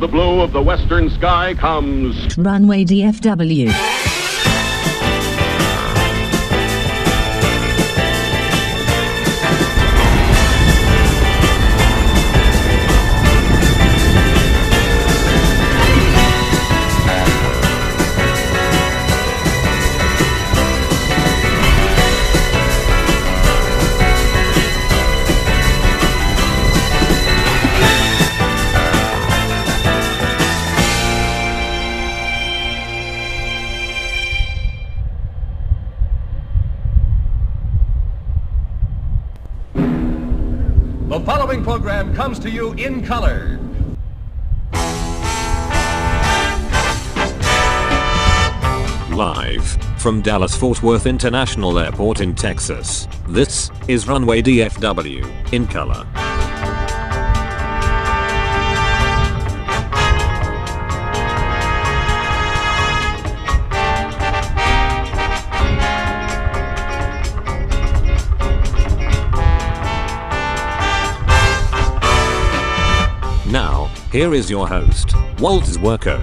the blue of the western sky comes Runway DFW. The following program comes to you in color. Live from Dallas-Fort Worth International Airport in Texas, this is Runway DFW in color. Now, here is your host, Walt Zwerko.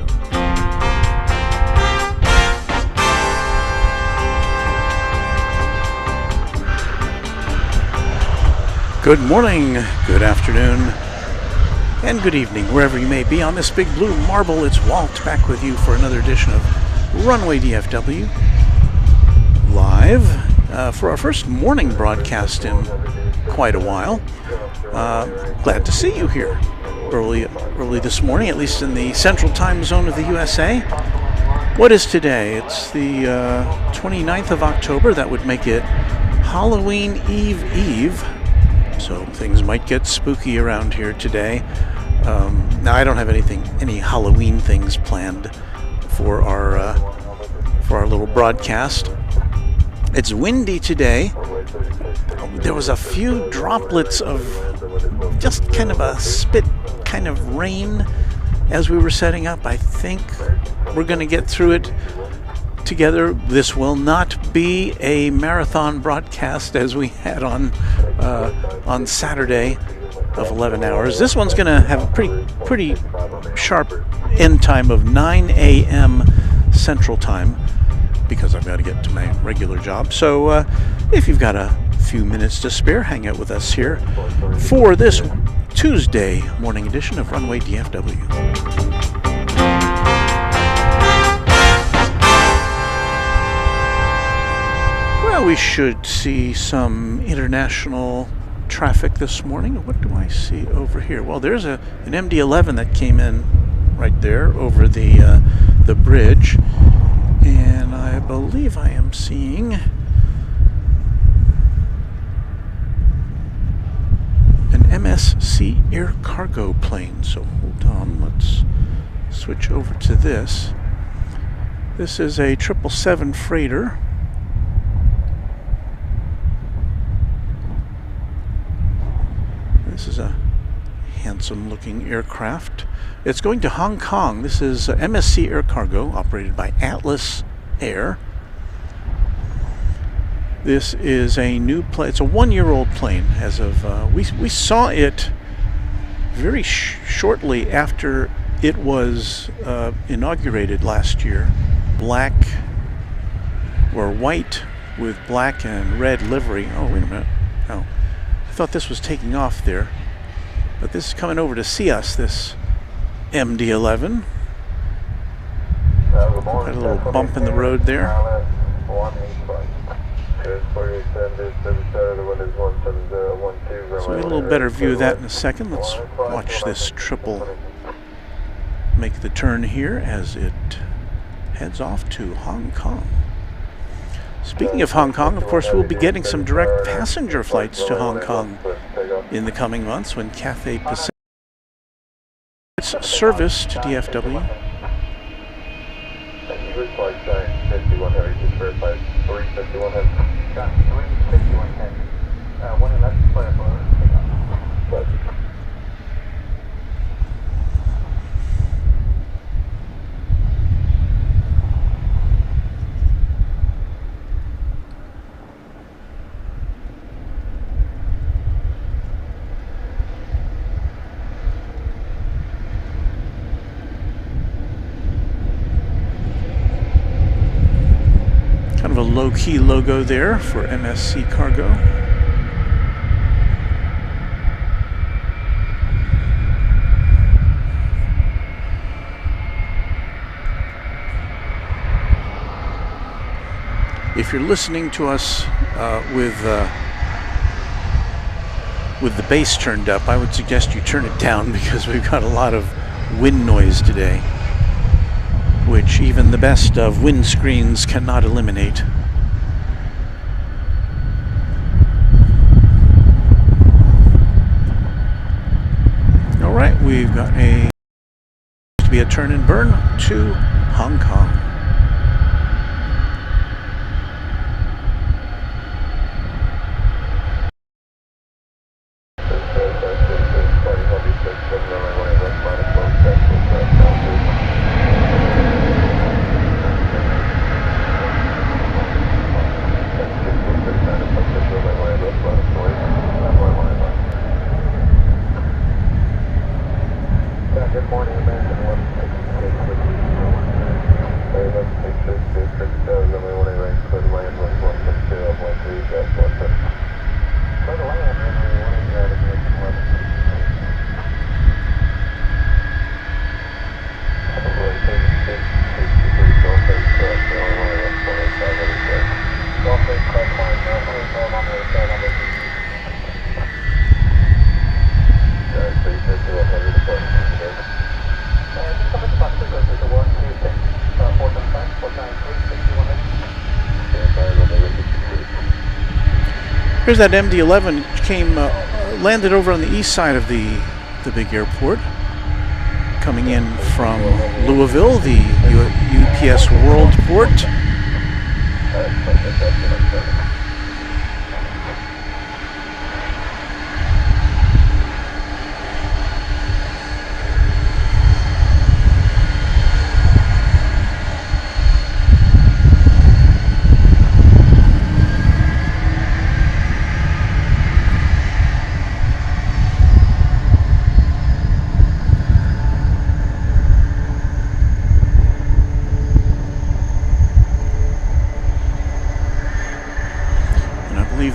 Good morning, good afternoon, and good evening, wherever you may be on this big blue marble. It's Walt back with you for another edition of Runway DFW, live for our first morning broadcast in quite a while. Glad to see you here. Early this morning, at least in the central time zone of the USA. What is today? It's the 29th of October. That would make it Halloween Eve. So things might get spooky around here today. Now I don't have any Halloween things planned for our little broadcast. It's windy today. There was a few droplets of just kind of a spit kind of rain as we were setting up. I think we're going to get through it together. This will not be a marathon broadcast as we had on Saturday of 11 hours. This one's going to have a pretty sharp end time of 9 a.m. Central Time because I've got to get to my regular job. So if you've got a few minutes to spare, hang out with us here for this Tuesday morning edition of Runway DFW. Well, we should see some international traffic this morning. What do I see over here? Well, there's an MD-11 that came in right there over the bridge, and I believe I am seeing an MSC air cargo plane. So hold on, let's switch over to this. This is a 777 freighter. This is a handsome looking aircraft. It's going to Hong Kong. This is MSC Air Cargo operated by Atlas Air. This is a new plane. It's a one-year-old plane as of we saw it very shortly after it was inaugurated last year. Black or white with black and red livery. Oh, wait a minute. Oh, I thought this was taking off there, but this is coming over to see us. This MD-11. Got a little bump in the road there. So we get a little better view of that in a second. Let's watch this triple make the turn here as it heads off to Hong Kong. Speaking of Hong Kong, of course, we'll be getting some direct passenger flights to Hong Kong in the coming months when Cathay Pacific service to DFW. low-key logo there for MSC Cargo. If you're listening to us with the bass turned up, I would suggest you turn it down because we've got a lot of wind noise today, which even the best of windscreens cannot eliminate. All right, we've got to be a turn and burn to Hong Kong. Here's that MD-11 landed over on the east side of the big airport, coming in from Louisville, the UPS World Port.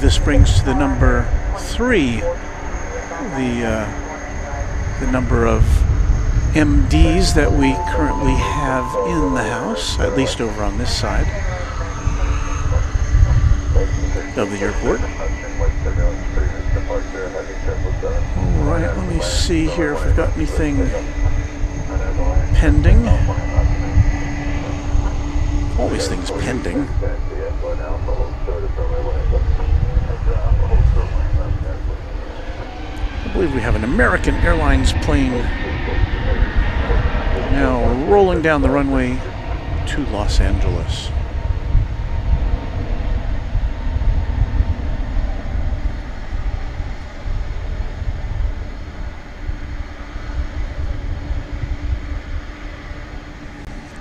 This brings to the number 3 the number of MDs that we currently have in the house, at least over on this side of the airport. All right, let me see here if we've got anything pending. Always things pending. I believe we have an American Airlines plane now rolling down the runway to Los Angeles.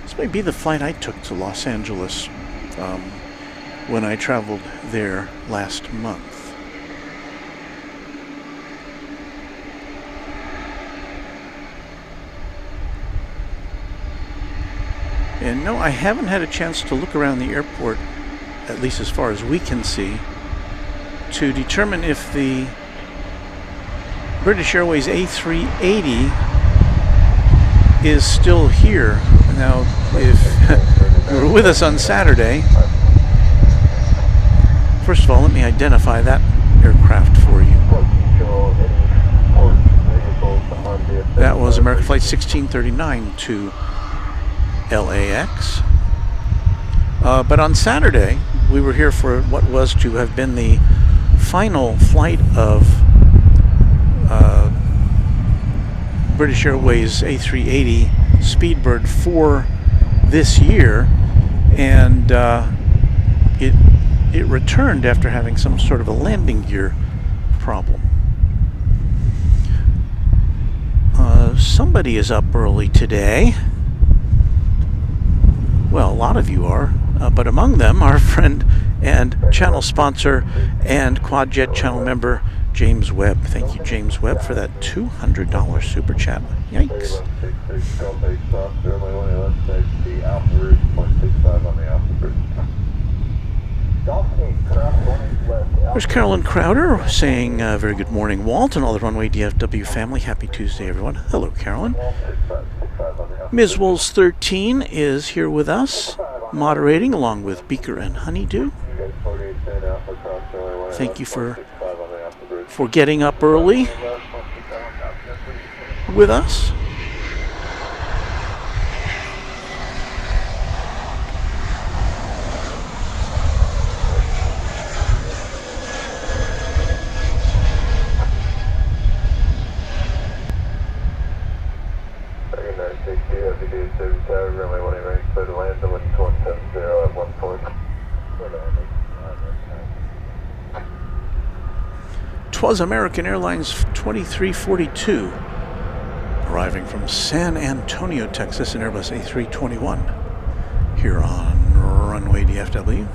This may be the flight I took to Los Angeles when I traveled there last month. And no, I haven't had a chance to look around the airport, at least as far as we can see, to determine if the British Airways A380 is still here. Now, if you were with us on Saturday, first of all, let me identify that aircraft for you. That was American Flight 1639 to LAX. But on Saturday, we were here for what was to have been the final flight of British Airways A380 Speedbird for this year, and it returned after having some sort of a landing gear problem. Somebody is up early today. Well, a lot of you are, but among them our friend and channel sponsor and QuadJet channel member James Webb. Thank you, James Webb, for that $200 super chat. Yikes. There's Carolyn Crowder saying, very good morning, Walt, and all the Runway DFW family. Happy Tuesday, everyone. Hello, Carolyn. Ms. Wolves 13 is here with us, moderating along with Beaker and Honeydew. Thank you for getting up early with us. Was American Airlines 2342 arriving from San Antonio, Texas in Airbus A321 here on Runway DFW.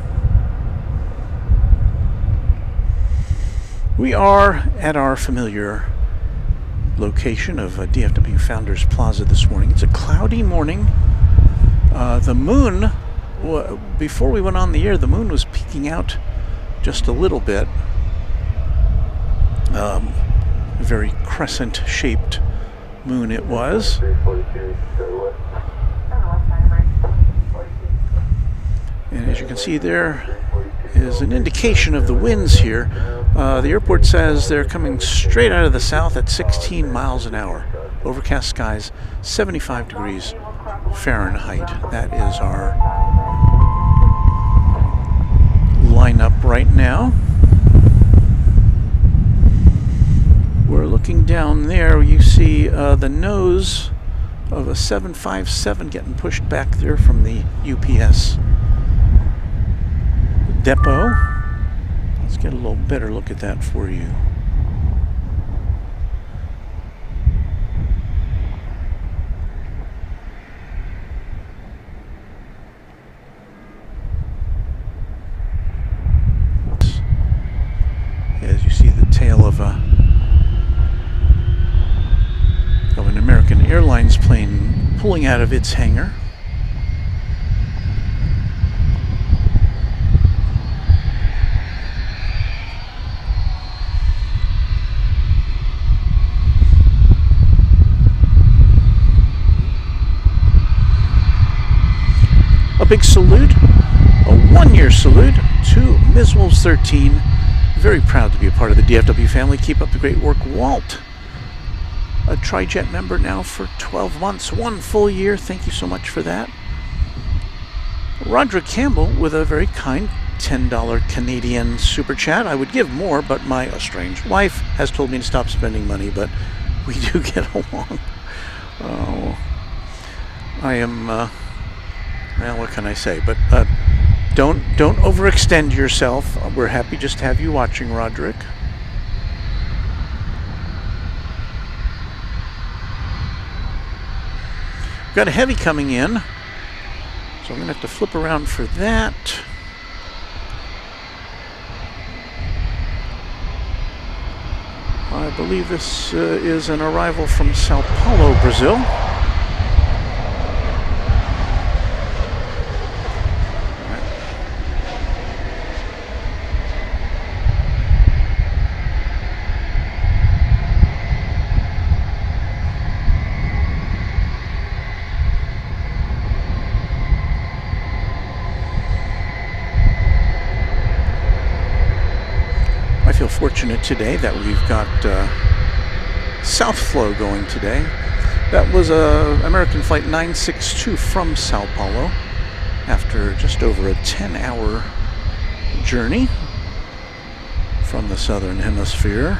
We are at our familiar location of DFW Founders Plaza this morning. It's a cloudy morning. The moon, before we went on the air, the moon was peeking out just a little bit. Very crescent-shaped moon it was. And as you can see, there is an indication of the winds here. The airport says they're coming straight out of the south at 16 miles an hour. Overcast skies, 75 degrees Fahrenheit. That is our lineup right now. We're looking down there. You see the nose of a 757 getting pushed back there from the UPS depot. Let's get a little better look at that for you. As you see the tail of an American Airlines plane pulling out of its hangar. A big salute, a one-year salute to Ms. Wolves 13. Very proud to be a part of the DFW family. Keep up the great work, Walt. A TriJet member now for 12 months, 1 full year. Thank you so much for that. Roderick Campbell with a very kind $10 Canadian super chat. I would give more, but my estranged wife has told me to stop spending money, but we do get along. Oh, I am, well, what can I say? But don't overextend yourself. We're happy just to have you watching, Roderick. Got a heavy coming in, so I'm going to have to flip around for that. I believe this is an arrival from Sao Paulo, Brazil. I feel fortunate today that we've got South Flow going today. That was American Flight 962 from Sao Paulo after just over a 10-hour journey from the Southern Hemisphere.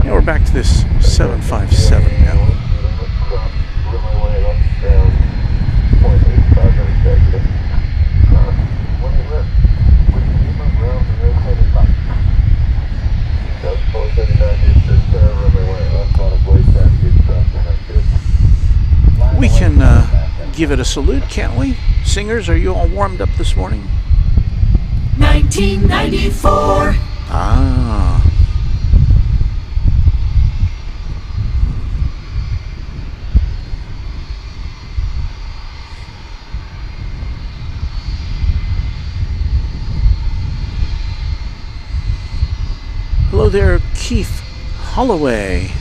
Yeah, we're back to this 757 now. We can give it a salute, can't we? Singers, are you all warmed up this morning? 1994. Ah. Hello there, Keith Holloway.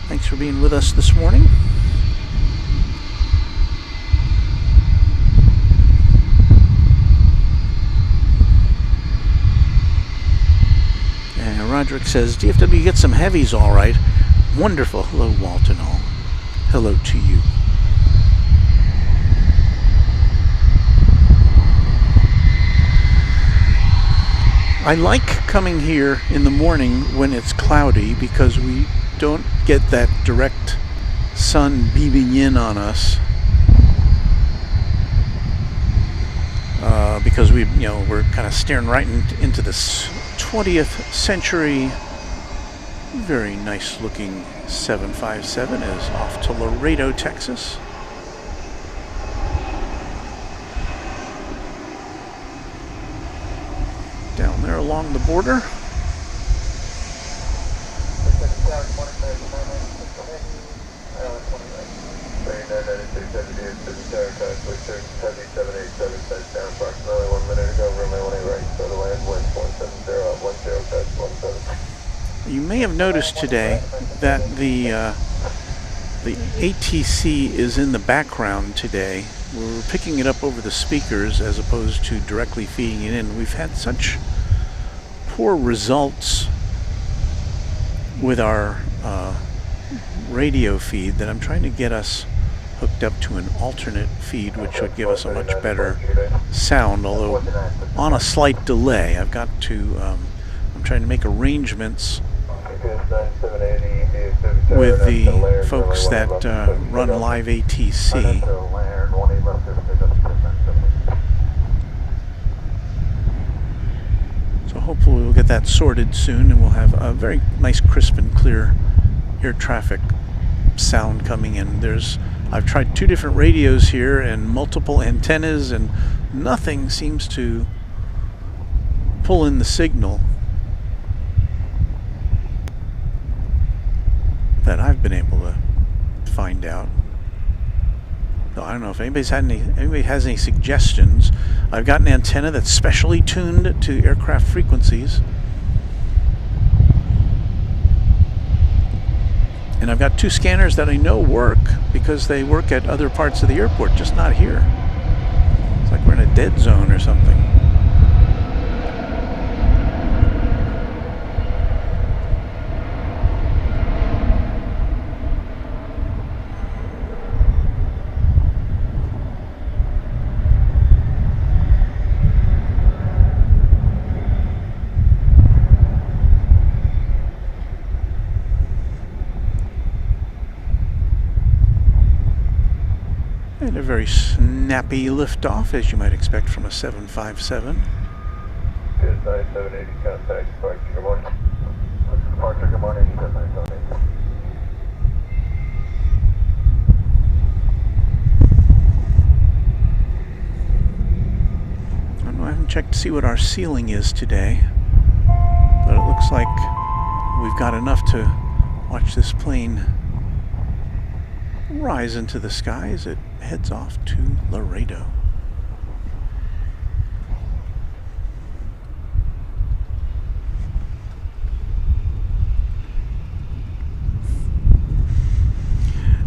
Thanks for being with us this morning. And Roderick says, DFW gets some heavies all right. Wonderful. Hello, Walton all. Hello to you. I like coming here in the morning when it's cloudy because we don't get that direct sun beaming in on us. Because we're kind of staring right into this 20th century. Very nice looking 757 is off to Laredo, Texas. Down there along the border. You may have noticed today that the ATC is in the background today. We're picking it up over the speakers as opposed to directly feeding it in. We've had such poor results with our radio feed that I'm trying to get us hooked up to an alternate feed, which would give us a much better sound, although on a slight delay. I'm trying to make arrangements with the folks that run live ATC. So hopefully we'll get that sorted soon, and we'll have a very nice, crisp and clear air traffic sound coming in. I've tried 2 different radios here and multiple antennas, and nothing seems to pull in the signal that I've been able to find out. So I don't know if anybody has any suggestions. I've got an antenna that's specially tuned to aircraft frequencies, and I've got 2 scanners that I know work because they work at other parts of the airport, just not here. It's like we're in a dead zone or something. And a very snappy liftoff, as you might expect from a 757. Good night, 780 contact, departure, good morning. Departure, good morning, good night, 780. I haven't checked to see what our ceiling is today, but it looks like we've got enough to watch this plane rise into the sky as it heads off to Laredo.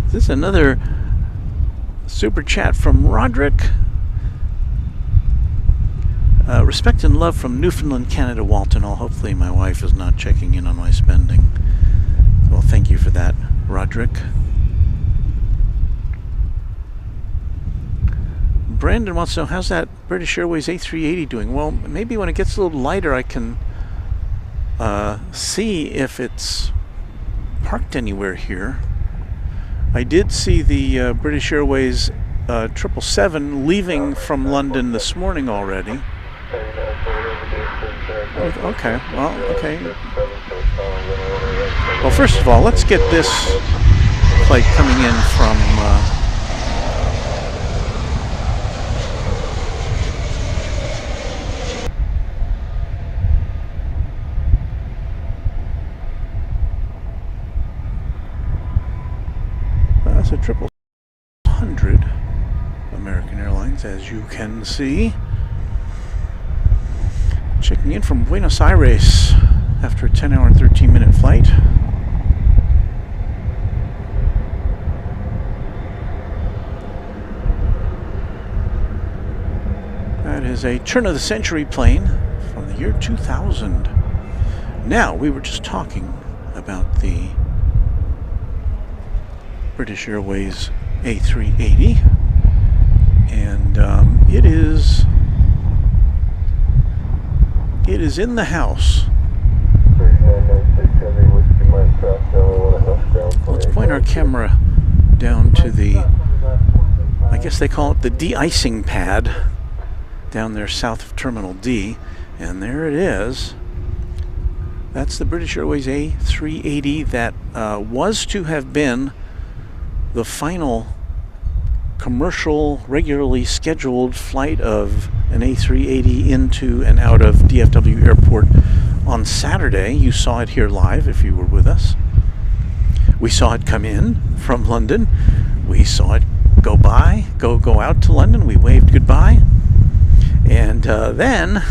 This is another super chat from Roderick. Respect and love from Newfoundland, Canada, Walton. Hopefully my wife is not checking in on my spending. Well, thank you for that, Roderick. Brandon wants to know, how's that British Airways A380 doing? Well, maybe when it gets a little lighter I can see if it's parked anywhere here. I did see the British Airways 777 leaving from London this morning already. Okay, well, okay. Well, first of all, let's get this flight coming in from that's a 777 American Airlines, as you can see. Checking in from Buenos Aires. after a 10-hour and 13-minute flight. That is a turn-of-the-century plane from the year 2000. Now, we were just talking about the British Airways A380, and it is in the house. Let's point our camera down to the, I guess they call it the de-icing pad, down there south of Terminal D, and there it is. That's the British Airways A380 that was to have been the final commercial, regularly scheduled flight of an A380 into and out of DFW Airport on Saturday. You saw it here live if you were with us. We saw it come in from London. We saw it go out to London. We waved goodbye. And then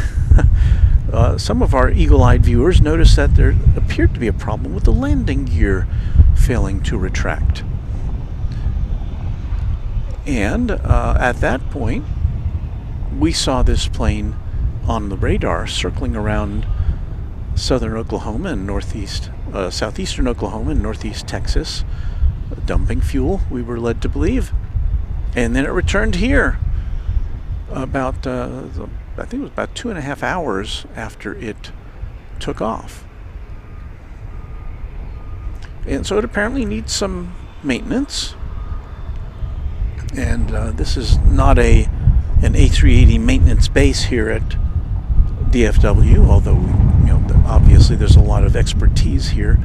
some of our eagle-eyed viewers noticed that there appeared to be a problem with the landing gear failing to retract. And at that point, we saw this plane on the radar circling around southern Oklahoma and southeastern Oklahoma and northeast Texas, dumping fuel, we were led to believe. And then it returned here about, I think it was about 2.5 hours after it took off. And so it apparently needs some maintenance. And this is not an A380 maintenance base here at DFW, although obviously there's a lot of expertise here,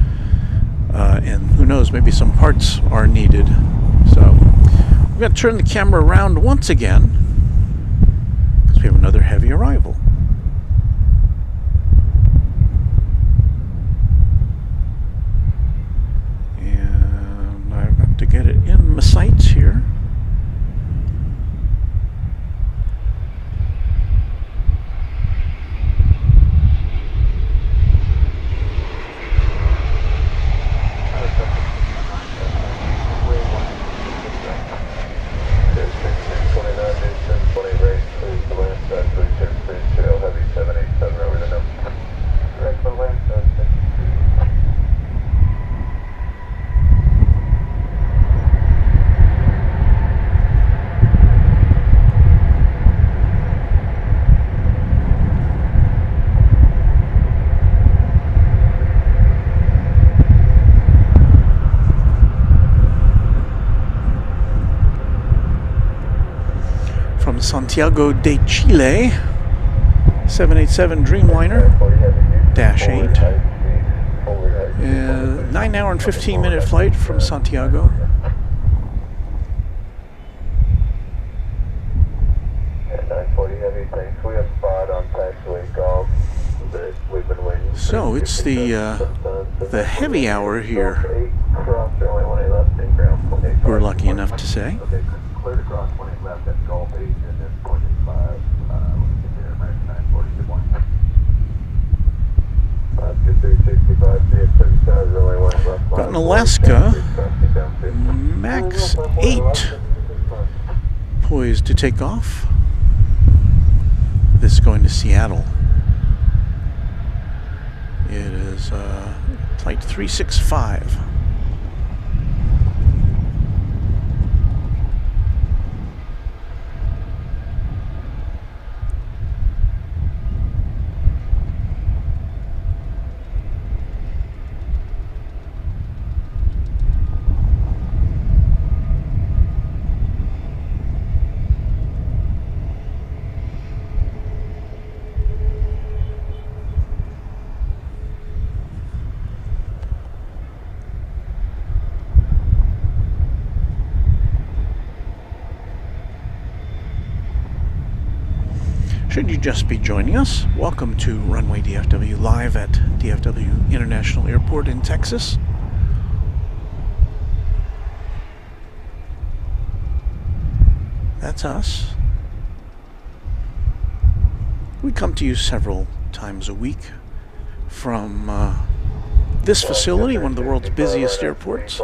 and who knows, maybe some parts are needed. So we're going to turn the camera around once again because we have another heavy arrival. And I've got to get it in my sights here. Santiago de Chile, 787 Dreamliner, Dash 8. 9-hour and 15-minute flight from Santiago. So it's the heavy hour here, we're lucky enough to say. Cleared across 20 left at Gulf 8 and then 25. Got an Alaska Max 8 poised to take off. This is going to Seattle. It is flight 365. Should you just be joining us, welcome to Runway DFW live at DFW International Airport in Texas. That's us. We come to you several times a week from this facility, one of the world's busiest airports.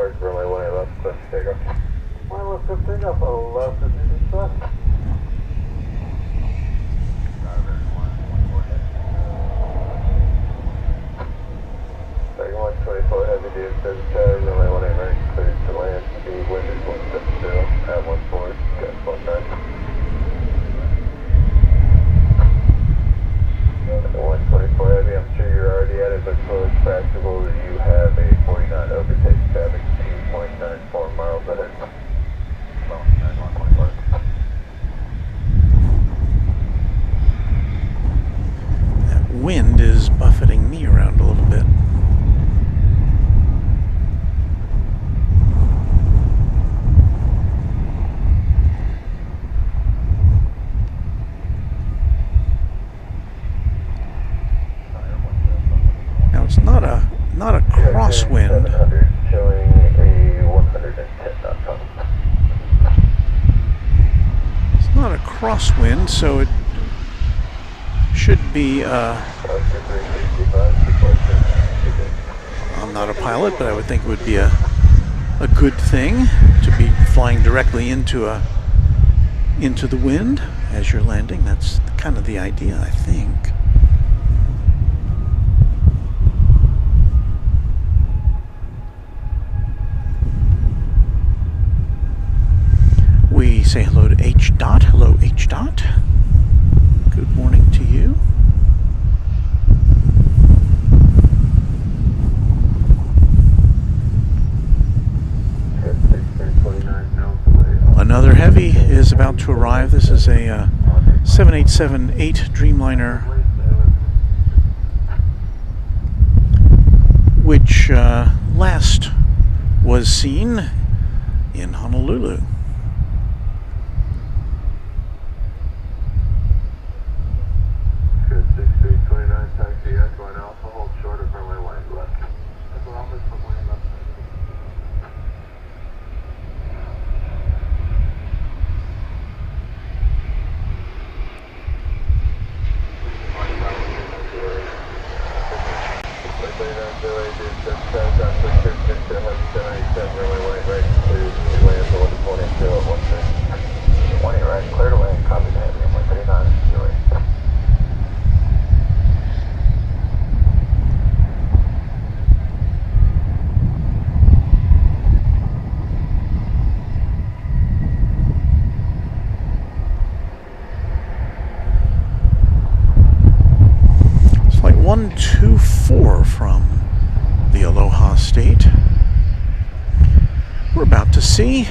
Wind is buffeting me around a little bit. Now it's not a crosswind. It's not a crosswind, so it should be, I'm not a pilot, but I would think it would be a good thing to be flying directly into the wind as you're landing. That's kind of the idea, I think. We say hello to H. Dot. Hello, H. Dot. Good morning to you. Another heavy is about to arrive. This is a 787-8 Dreamliner, which last was seen in Honolulu. It's like 124 from the Aloha State. We're about to see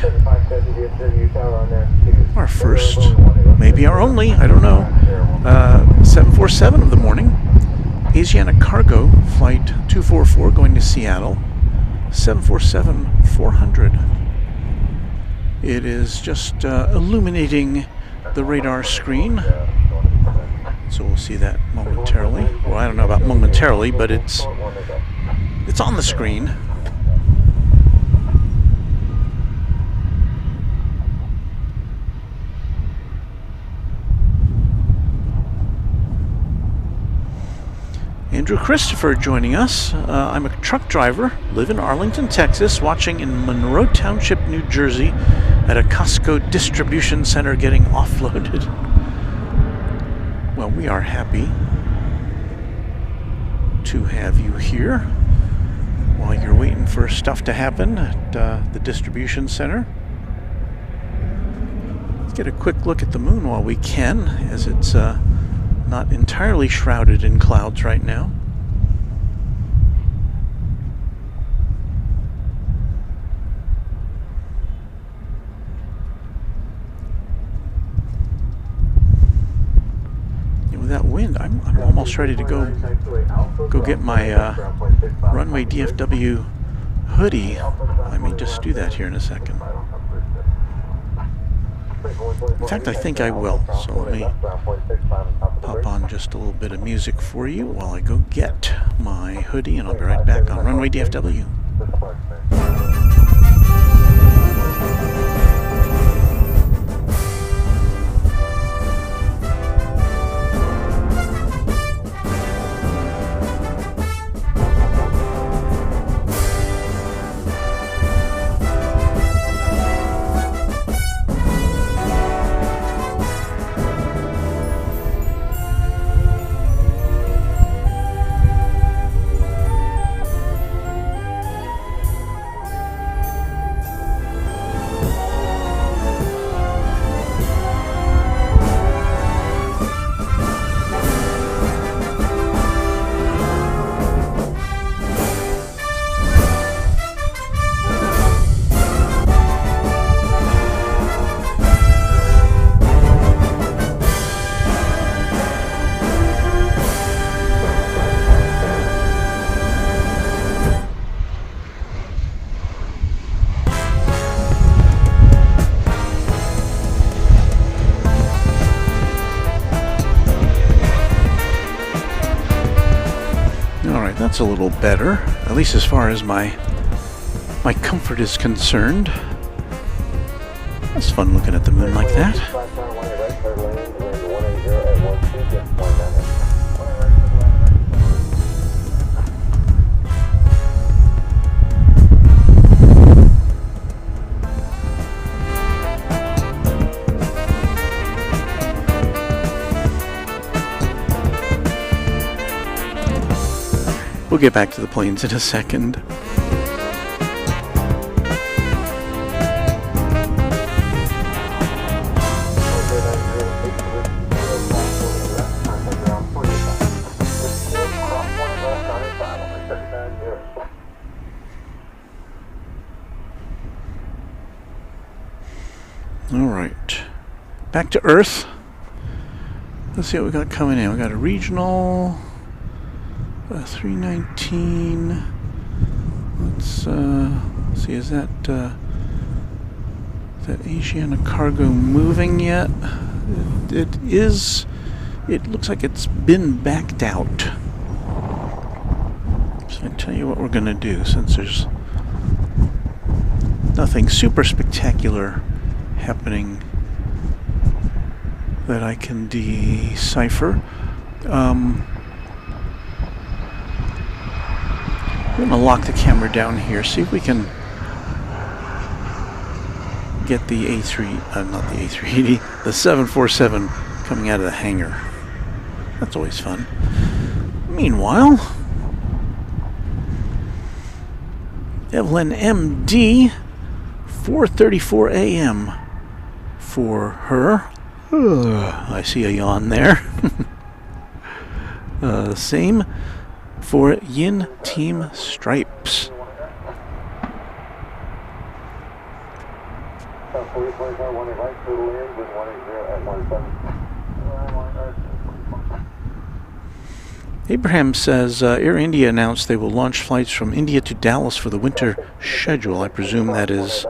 our first, maybe our only, I don't know, 747 of the morning. Asiana Cargo Flight 244 going to Seattle, 747-400. It is just illuminating the radar screen, so we'll see that momentarily. Well, I don't know about momentarily, but it's on the screen. Andrew Christopher joining us. I'm a truck driver, live in Arlington, Texas, watching in Monroe Township, New Jersey, at a Costco distribution center getting offloaded. Well, we are happy to have you here while you're waiting for stuff to happen at the distribution center. Let's get a quick look at the moon while we can, as it's not entirely shrouded in clouds right now. With that wind, I'm almost ready to go get my Runway DFW hoodie. Let me just do that here in a second. In fact, I think I will. So let me pop on just a little bit of music for you while I go get my hoodie, and I'll be right back on Runway DFW. That's a little better, at least as far as my comfort is concerned. That's fun looking at the moon like that. We'll get back to the planes in a second. All right, back to Earth. Let's see what we got coming in. We got a regional 319. Let's see. Is that Asiana cargo moving yet? It is. It looks like it's been backed out. So I tell you what we're gonna do, since there's nothing super spectacular happening that I can decipher. I'm going to lock the camera down here, see if we can get the not the A380, the 747 coming out of the hangar. That's always fun. Meanwhile, Evelyn MD, 4:34 a.m. for her. I see a yawn there. Same for Yin Team Stripes. Abraham says Air India announced they will launch flights from India to Dallas for the winter schedule. I presume that is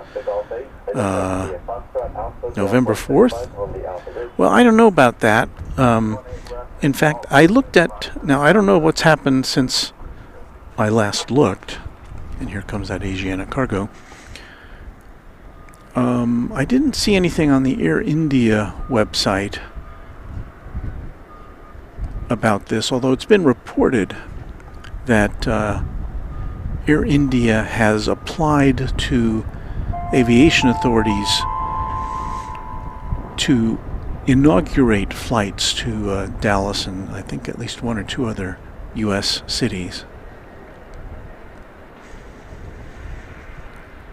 November 4th? Well, I don't know about that. In fact, I looked at... Now, I don't know what's happened since I last looked. And here comes that Asiana cargo. I didn't see anything on the Air India website about this, although it's been reported that Air India has applied to aviation authorities to inaugurate flights to Dallas and I think at least one or two other U.S. cities.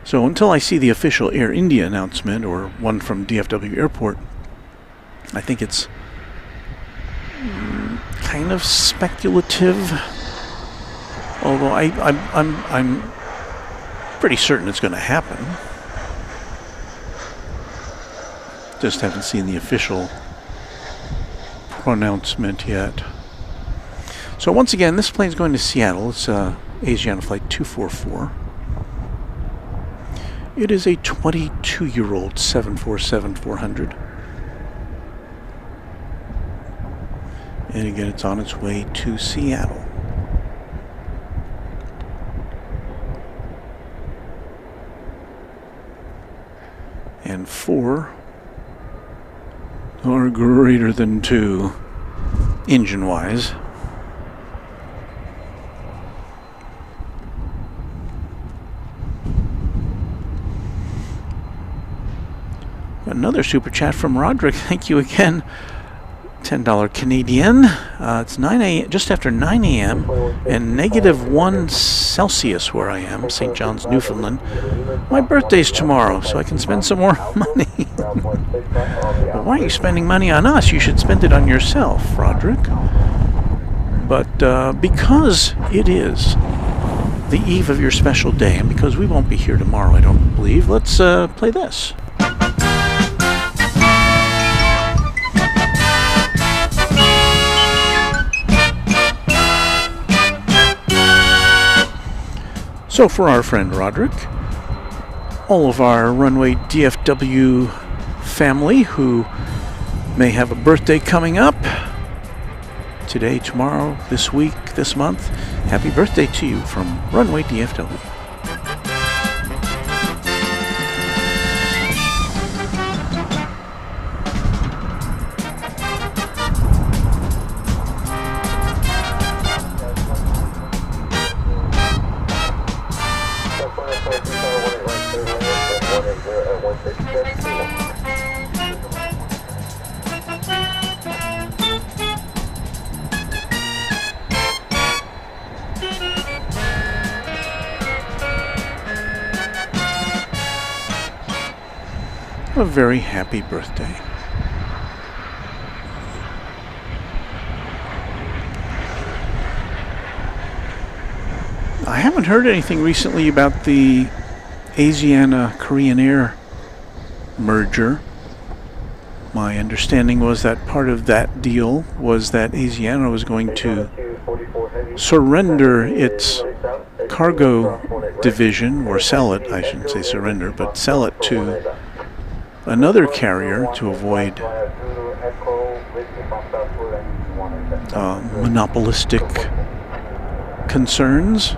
So until I see the official Air India announcement or one from DFW Airport, I think it's kind of speculative. Although I'm pretty certain it's going to happen. Just haven't seen the official pronouncement yet. So once again, this plane's going to Seattle. It's Asiana Flight 244. It is a 22-year-old 747-400. And again, it's on its way to Seattle. And 4 are greater than 2, engine-wise. Another super chat from Roderick. Thank you again. $10 Canadian. It's 9 a.m., just after 9 a.m. and -1 Celsius where I am, St. John's, Newfoundland. My birthday's tomorrow, so I can spend some more money. But why are you spending money on us? You should spend it on yourself, Roderick. But because it is the eve of your special day, and because we won't be here tomorrow, I don't believe, let's play this. So for our friend Roderick, all of our Runway DFW family who may have a birthday coming up today, tomorrow, this week, this month, Happy birthday to you from Runway DFW. A very happy birthday. I haven't heard anything recently about the Asiana Korean Air merger. My understanding was that part of that deal was that Asiana was going to surrender its cargo division, or sell it, I shouldn't say surrender, but sell it to another carrier to avoid monopolistic concerns.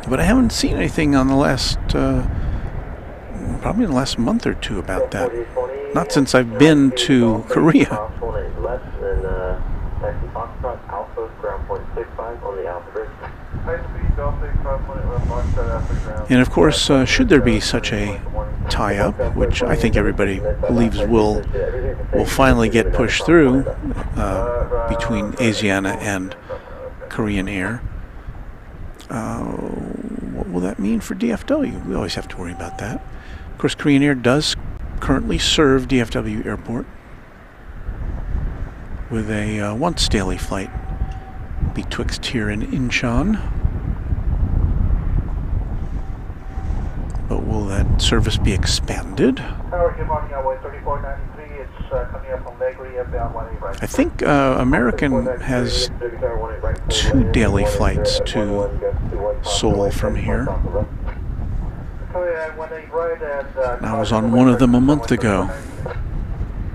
But I haven't seen anything on the last, probably in the last month or two about that. Not since I've been to Korea. And of course, should there be such a tie-up, which I think everybody believes will finally get pushed through between Asiana and Korean Air, what will that mean for DFW? We always have to worry about that. Of course, Korean Air does currently serve DFW Airport with a once daily flight betwixt here and Incheon. But will that service be expanded? I think American has 2 daily flights to Seoul from here. I was on one of them a month ago.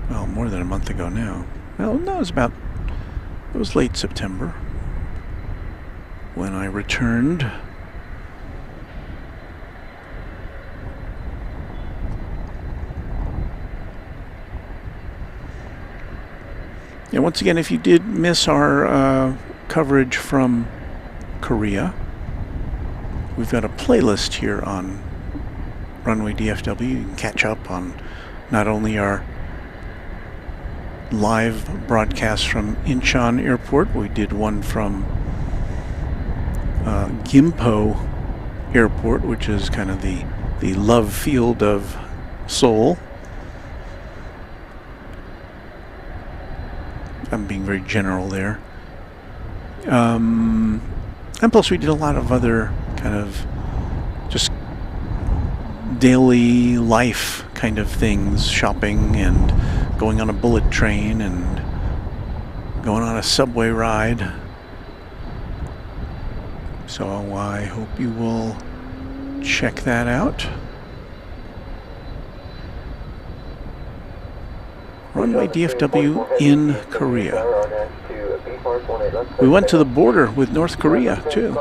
Well, more than a month ago now. Well, no, it was late September when I returned. And once again, if you did miss our coverage from Korea, we've got a playlist here on Runway DFW. You can catch up on not only our live broadcast from Incheon Airport, we did one from Gimpo Airport, which is kind of the love field of Seoul. I'm being very general there. And plus we did a lot of other kind of just daily life kind of things, shopping and going on a bullet train and going on a subway ride. So I hope you will check that out. Runway DFW in Korea. We went to the border with North Korea too.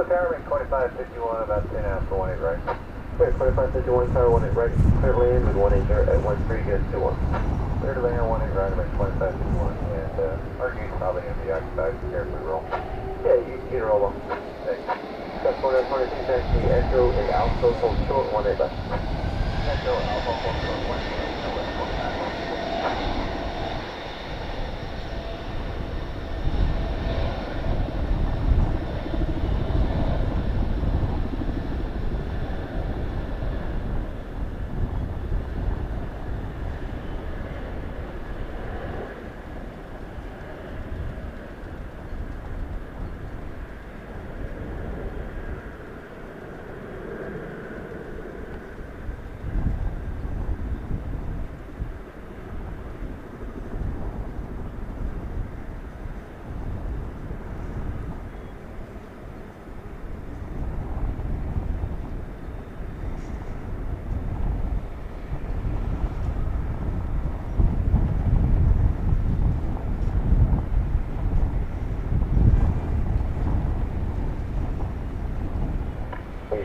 Tower 2551, about 10 after 18 right. Wait, 2551, Tower 18 right. Clear land with 180 at 13, good 21. Clear to land 18 right, about 2551, and our gate's probably going to be occupied. Carefully roll. Yeah, you can roll them. Thanks. California 22 taxi, Echo and Alpha hold short 18 left. Echo, Alpha hold short 18 left.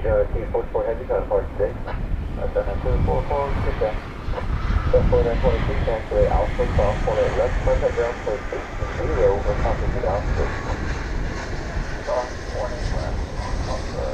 T44 heavy car park 6. I've done a 244, get that. California 22 taxi, Alpha, South 48 left, contact ground for 0 over top of the Alpha. South 20 left, on the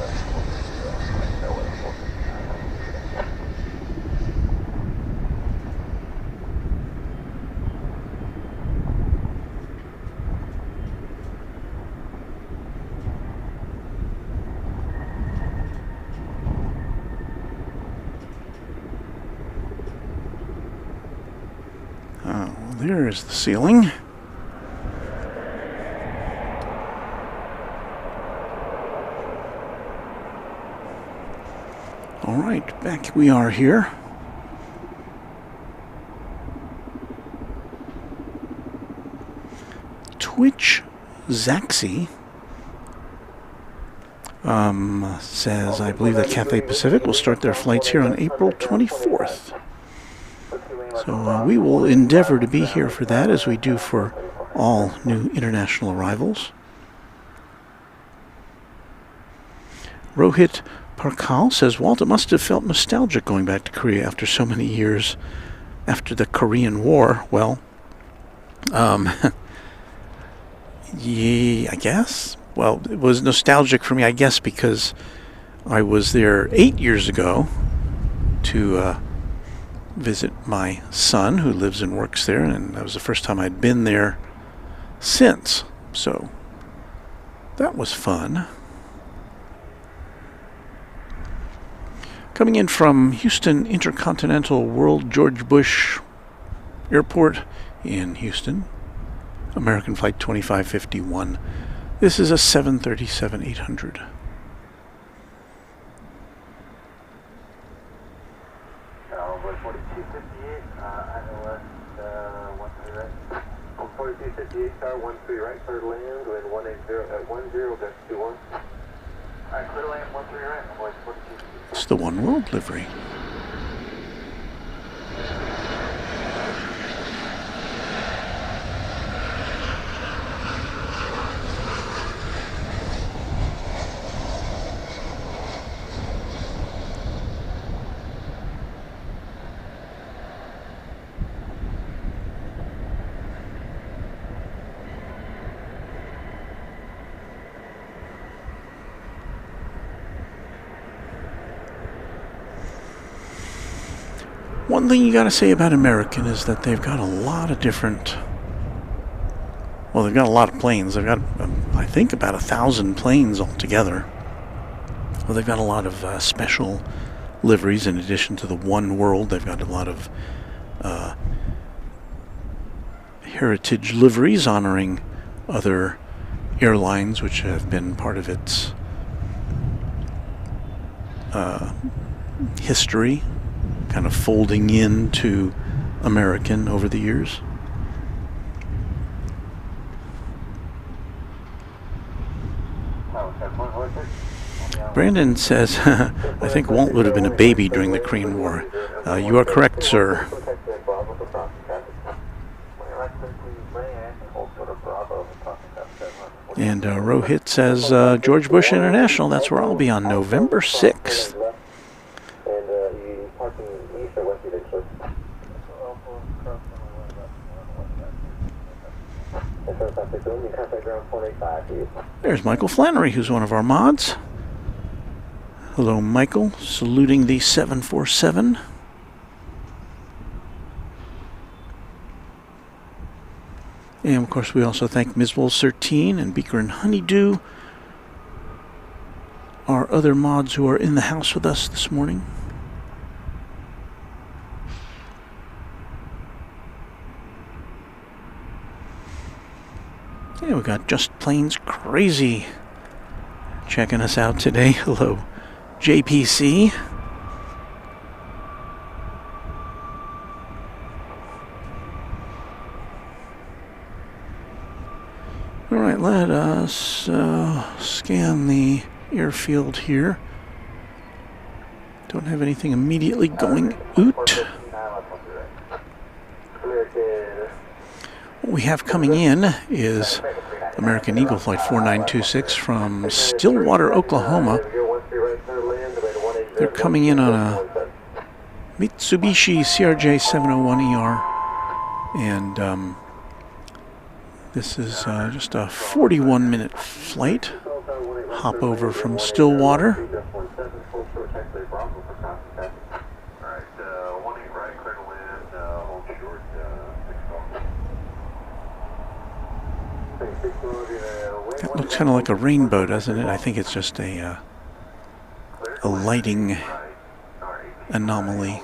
there is the ceiling. All right, back we are here. Twitch Zaxi says, I believe that Cathay Pacific will start their flights here on April 24th. So we will endeavor to be here for that, as we do for all new international arrivals. Rohit Parkal says, Walt, it must have felt nostalgic going back to Korea after so many years after the Korean War. Well, yeah, I guess. Well, it was nostalgic for me, I guess, because I was there 8 years ago to visit my son, who lives and works there, and that was the first time I'd been there since. So that was fun. Coming in from Houston Intercontinental World George Bush Airport in Houston, American Flight 2551. This is a 737-800. Car 13 right, clear to land, wind 180 at 10-21. Alright, clear to land, 13 right, boys, 42. It's the One World livery. One thing you got to say about American is that they've got a lot of different, well, they've got a lot of planes. They've got, I think, about 1,000 planes altogether. Well, they've got a lot of special liveries in addition to the One World. They've got a lot of heritage liveries honoring other airlines which have been part of its history, kind of folding into American over the years. Brandon says, I think Walt would have been a baby during the Korean War. You are correct, sir. And Rohit says, George Bush International, that's where I'll be on November 6th. There's Michael Flannery, who's one of our mods. Hello, Michael, saluting the 747. And of course, we also thank Ms. Wolf 13 and Beaker and Honeydew, our other mods who are in the house with us this morning. Yeah, we got Just Plains Crazy checking us out today. Hello, JPC. All right, let us scan the airfield here. Don't have anything immediately going out. What we have coming in is American Eagle Flight 4926 from Stillwater, Oklahoma. They're coming in on a Mitsubishi CRJ 701ER, and this is just a 41-minute flight. Hop over from Stillwater. That looks kind of like a rainbow, doesn't it? I think it's just a lighting anomaly.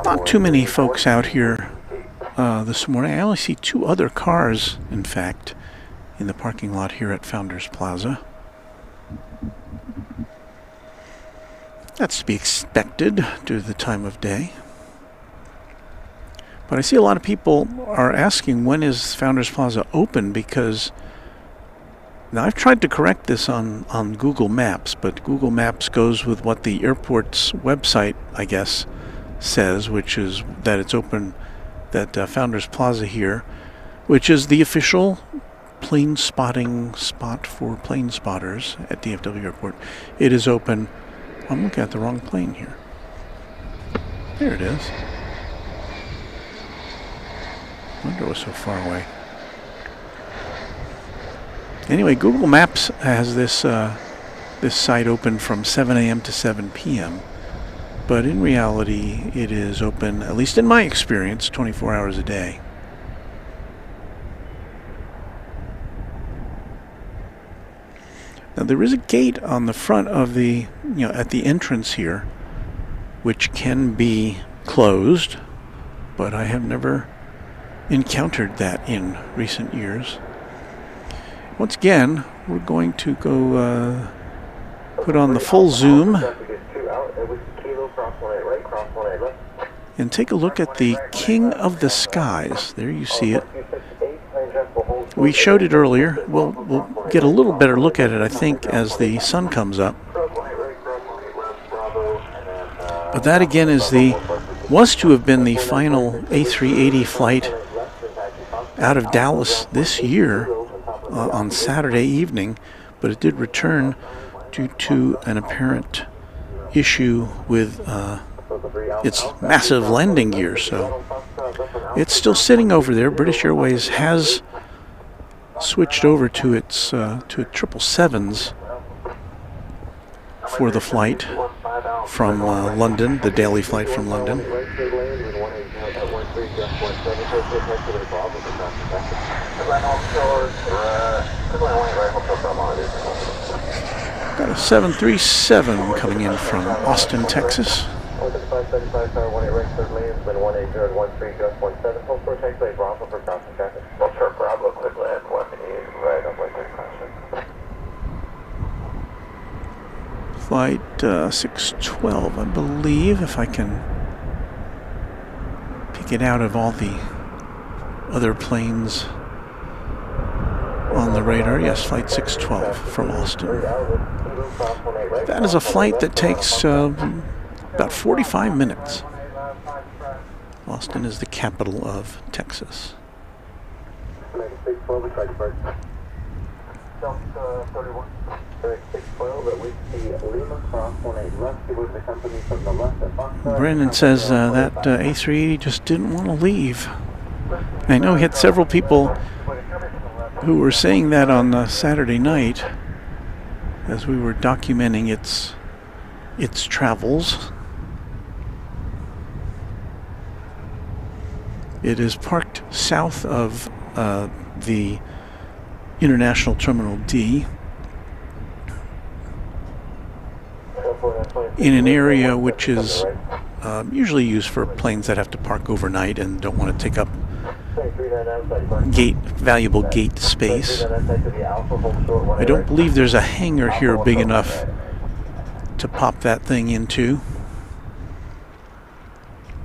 Not too many folks out here this morning. I only see 2 other cars, in fact, in the parking lot here at Founders Plaza. That's to be expected due to the time of day. But I see a lot of people are asking, when is Founders Plaza open? Because now I've tried to correct this on Google Maps, but Google Maps goes with what the airport's website, I guess, says, which is that it's open, that Founders Plaza here, which is the official plane spotting spot for plane spotters at DFW Airport. It is open. I'm looking at the wrong plane here. There it is. I wonder it was so far away. Anyway, Google Maps has this this site open from 7 a.m. to 7 p.m. But in reality, it is open, at least in my experience, 24 hours a day. Now there is a gate on the front of the, at the entrance here, which can be closed, but I have never encountered that in recent years. Once again, we're going to go put on the full zoom and take a look at the King of the Skies. There you see it. We showed it earlier. We'll get a little better look at it, I think, as the sun comes up. But that again was to have been the final A380 flight out of Dallas this year on Saturday evening, but it did return due to an apparent issue with its massive landing gear. So it's still sitting over there. British Airways has switched over to its 777s for the flight from London, the daily flight from London. Got a 737 coming in from Austin, Texas. Flight 612, I believe, if I can pick it out of all the other planes on the radar. Yes, Flight 612 from Austin. That is a flight that takes about 45 minutes. Austin is the capital of Texas. Delta 31. 612 at Whiskey Lima, cross 18 left, give over the company from the left at Foxtrot. Brandon says that A380 just didn't want to leave. I know he had several people who were saying that on Saturday night as we were documenting its travels. It is parked south of the International Terminal D in an area which is usually used for planes that have to park overnight and don't want to take up valuable gate space. I don't believe there's a hangar here big enough to pop that thing into.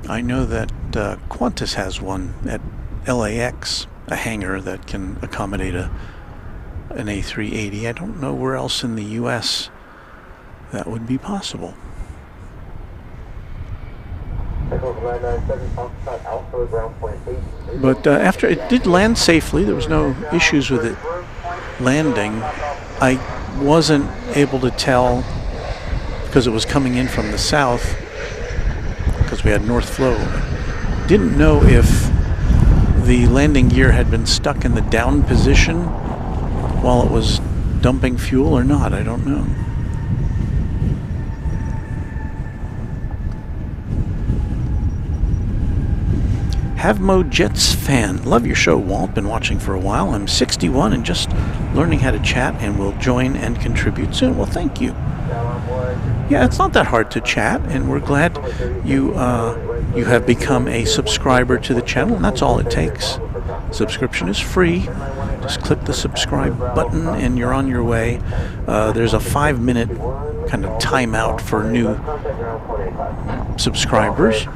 I know that Qantas has one at LAX, a hangar that can accommodate an A380. I don't know where else in the US that would be possible. But after it did land safely, there was no issues with it landing. I wasn't able to tell, because it was coming in from the south, because we had north flow. Didn't know if the landing gear had been stuck in the down position while it was dumping fuel or not. I don't know. Havmo Jets fan. Love your show, Walt. Been watching for a while. I'm 61 and just learning how to chat and will join and contribute soon. Well, thank you. Yeah, it's not that hard to chat, and we're glad you have become a subscriber to the channel, and that's all it takes. Subscription is free. Just click the subscribe button and you're on your way. There's a 5-minute kind of timeout for new subscribers.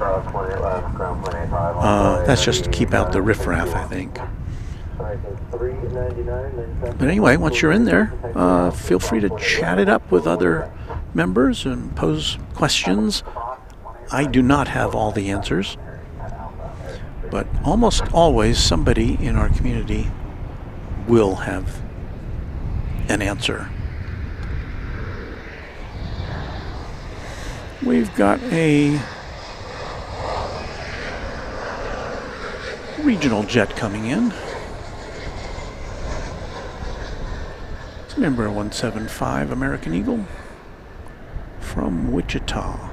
That's just to keep out the riffraff, I think. But anyway, once you're in there, feel free to chat it up with other members and pose questions. I do not have all the answers, but almost always somebody in our community will have an answer. We've got a regional jet coming in. It's number 175 American Eagle from Wichita,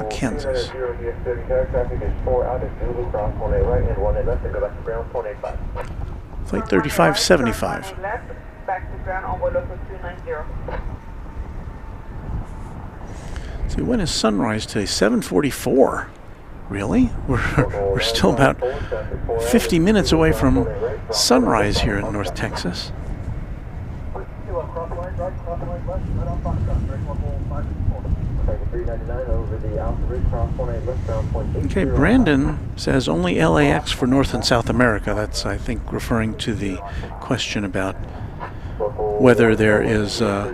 Kansas. Flight 3575. See, when is sunrise today? 7:44. Really? We're still about 50 minutes away from sunrise here in North Texas. Okay, Brandon says only LAX for North and South America. That's, I think, referring to the question about whether there is a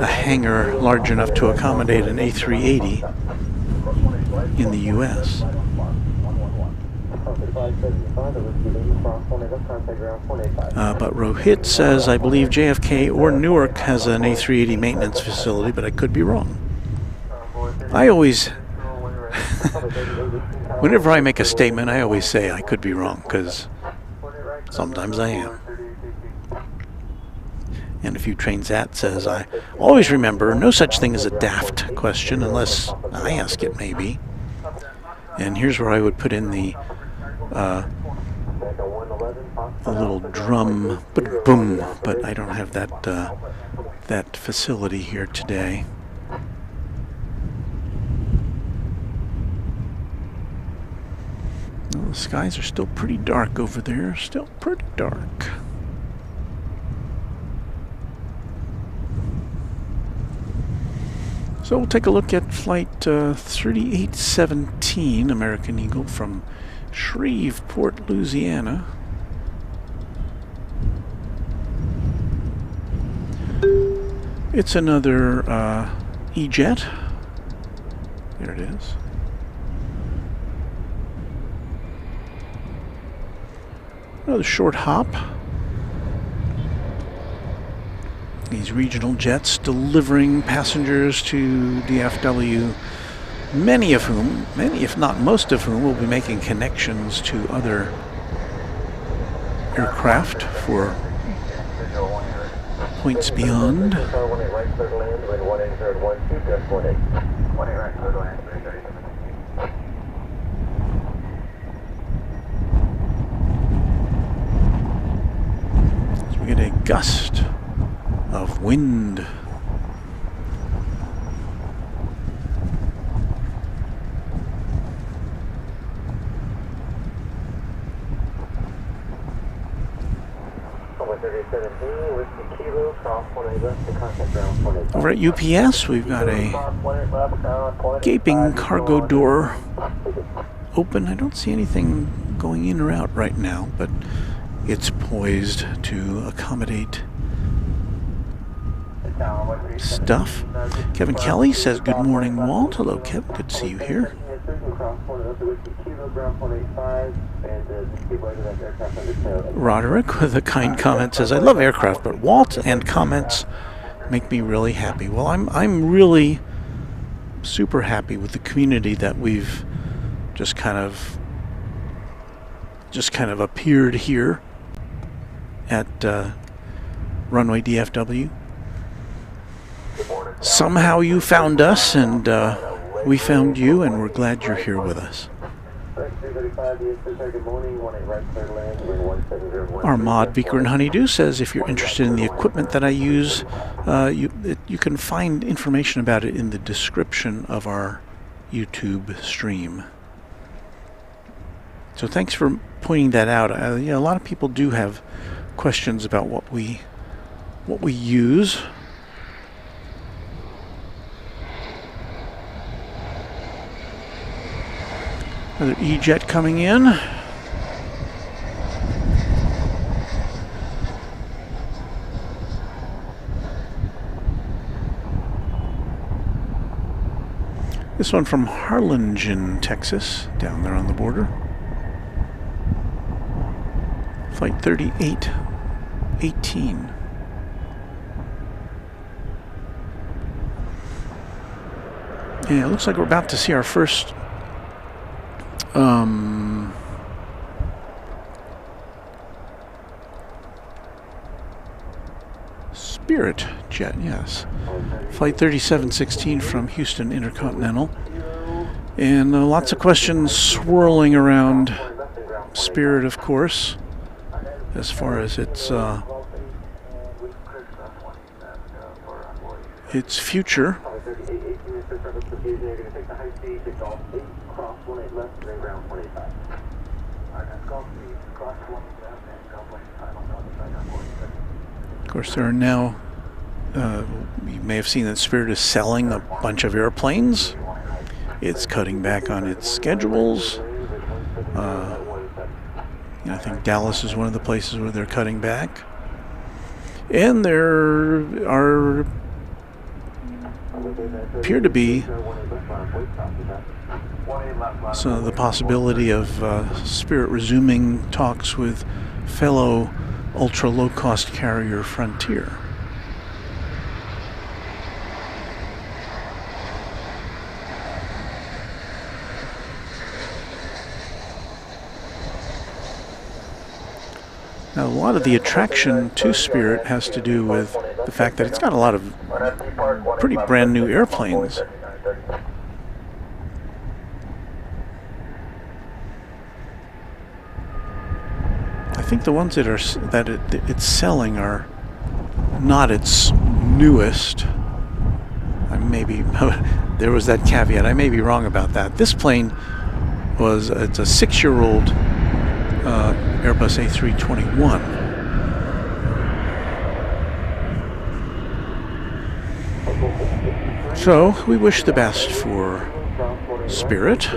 hangar large enough to accommodate an A380 in the U.S. But Rohit says, I believe JFK or Newark has an A380 maintenance facility, but I could be wrong. I always, whenever I make a statement, I always say I could be wrong, because sometimes I am. And a few trains at says, I always remember no such thing as a daft question unless I ask it, maybe. And here's where I would put in the little drum, boom, but I don't have that facility here today. Well, the skies are still pretty dark over there, still pretty dark. So we'll take a look at flight 3817 American Eagle from Shreveport, Louisiana. It's another E-Jet. There it is. Another short hop. these regional jets delivering passengers to DFW, many if not most of whom will be making connections to other aircraft for points beyond. As we get a gust of wind. Over at UPS, we've got a gaping cargo door open. I don't see anything going in or out right now, but it's poised to accommodate stuff. Kevin Kelly says, "Good morning, Walt." Hello, Kevin. Good to see you here. Roderick with a kind comment says, "I love aircraft, but Walt and comments make me really happy." Well, I'm really super happy with the community that we've just kind of appeared here at Runway DFW. Somehow you found us, and we found you, and we're glad you're here with us. Armand Beaker and Honeydew says, "If you're interested in the equipment that I use, you can find information about it in the description of our YouTube stream." So thanks for pointing that out. A lot of people do have questions about what we use. Another E-jet coming in. This one from Harlingen, Texas, down there on the border. Flight 3818. Yeah, it looks like we're about to see our first Spirit jet, yes. Flight 3716 from Houston Intercontinental. And lots of questions swirling around Spirit, of course, as far as its future. Of course, there are now, you may have seen that Spirit is selling a bunch of airplanes. It's cutting back on its schedules. I think Dallas is one of the places where they're cutting back. And there appear to be so the possibility of Spirit resuming talks with fellow ultra low-cost carrier Frontier. Now, a lot of the attraction to Spirit has to do with the fact that it's got a lot of pretty brand new airplanes. I think the ones that it's selling are not its newest. There was that caveat. I may be wrong about that. This plane it's a 6-year-old Airbus A321. So we wish the best for Spirit.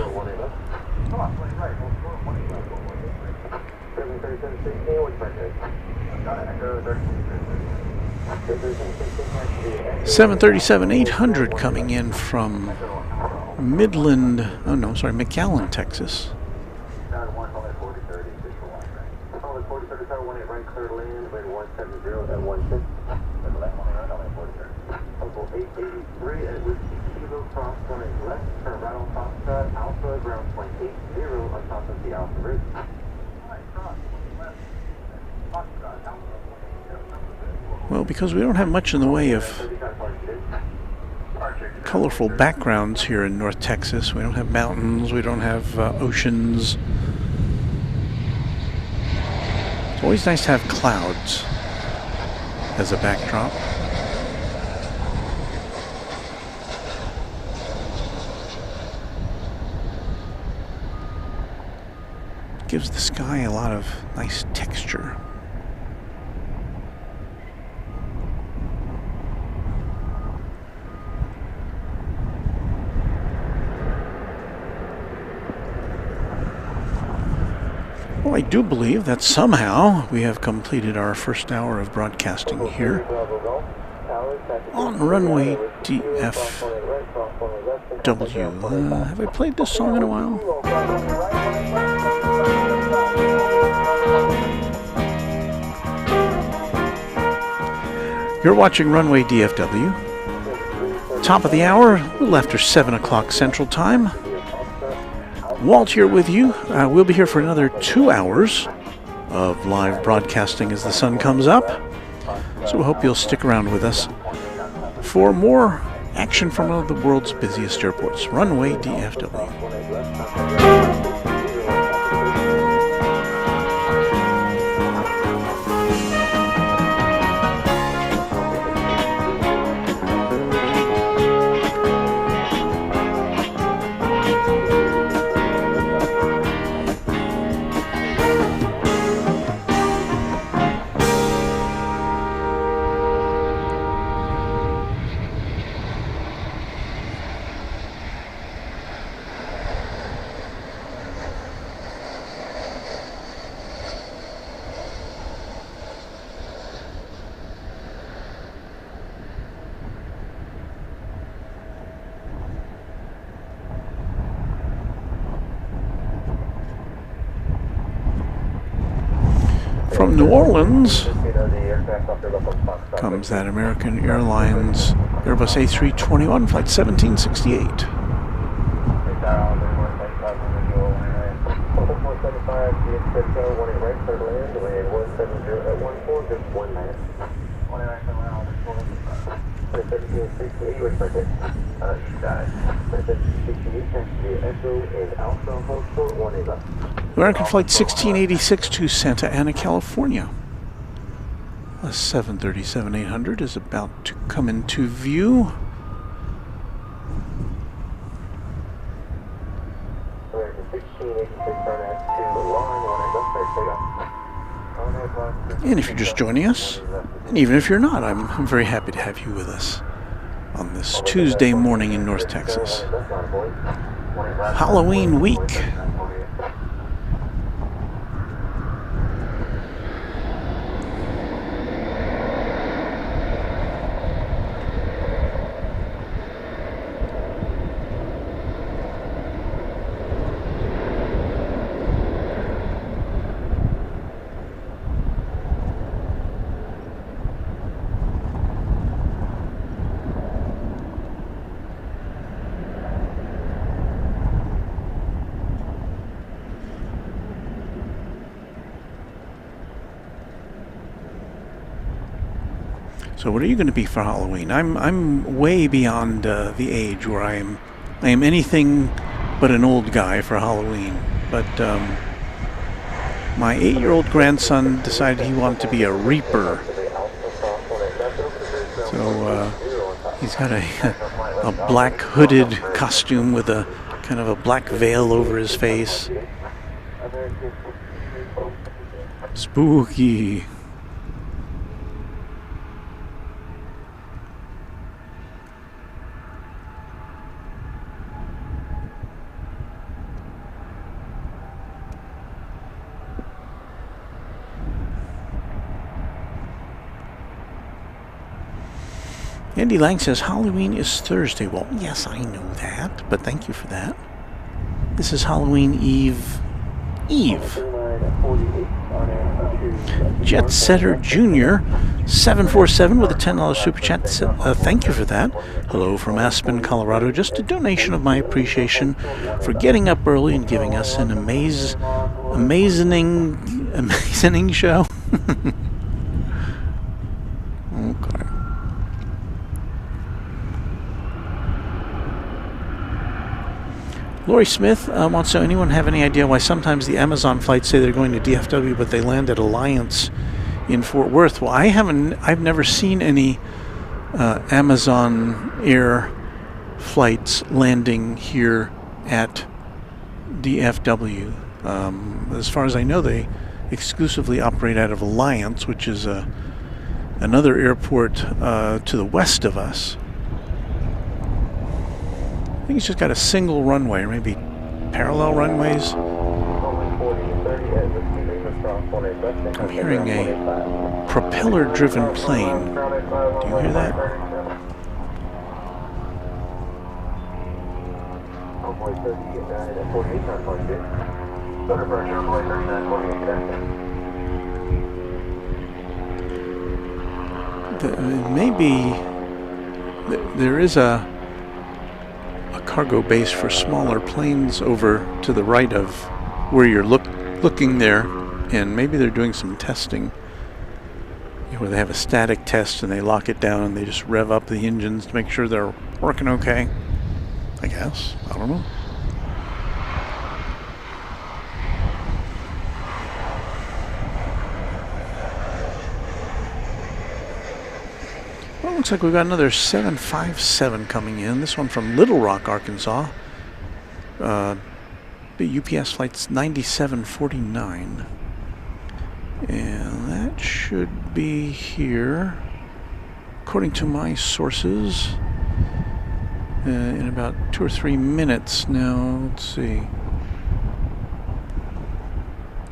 (737-800) coming in from McAllen, Texas. Solid 4030 tower 18 right, clear to land, wind 170 at 16. At the left 20 right, on 4030. Local 883 at Whiskey Kilo, cross 18 left, turn right on Foxtrot, Alpha, ground point 80 on top of the Alpha Ridge. Well, because we don't have much in the way of colorful backgrounds here in North Texas. We don't have mountains, we don't have oceans. It's always nice to have clouds as a backdrop. Gives the sky a lot of nice texture. Well, I do believe that somehow we have completed our first hour of broadcasting here on Runway DFW. Have I played this song in a while? You're watching Runway DFW. Top of the hour, a little after 7 o'clock Central Time. Walt here with you. We'll be here for another 2 hours of live broadcasting as the sun comes up. So we hope you'll stick around with us for more action from one of the world's busiest airports, Runway DFW. From New Orleans comes that American Airlines Airbus A321 flight 1768. American Flight 1686 to Santa Ana, California. A 737-800 is about to come into view. And if you're just joining us, and even if you're not, I'm very happy to have you with us on this Tuesday morning in North Texas. Halloween week. So what are you going to be for Halloween? I'm way beyond the age where I am anything but an old guy for Halloween. But my 8-year-old grandson decided he wanted to be a reaper. So he's got a black hooded costume with a kind of a black veil over his face. Spooky. Andy Lang says Halloween is Thursday. Well, yes, I know that, but thank you for that. This is Halloween Eve Eve. Jet Setter Jr. 747 with a $10 super chat. Thank you for that. Hello from Aspen, Colorado. Just a donation of my appreciation for getting up early and giving us an amazing show. Okay. Lori Smith wants to know, anyone have any idea why sometimes the Amazon flights say they're going to DFW but they land at Alliance in Fort Worth? Well, I've never seen any Amazon Air flights landing here at DFW. As far as I know, they exclusively operate out of Alliance, which is another airport to the west of us. I think it's just got a single runway, or maybe parallel runways. I'm hearing a propeller-driven plane. Do you hear that? Maybe there is a cargo base for smaller planes over to the right of where you're looking there, and maybe they're doing some testing, where they have a static test and they lock it down and they just rev up the engines to make sure they're working okay. I guess. I don't know. Well, it looks like we've got another 757 coming in. This one from Little Rock, Arkansas. The UPS flight's 9749. And that should be here, according to my sources, in about 2 or 3 minutes. Now, let's see.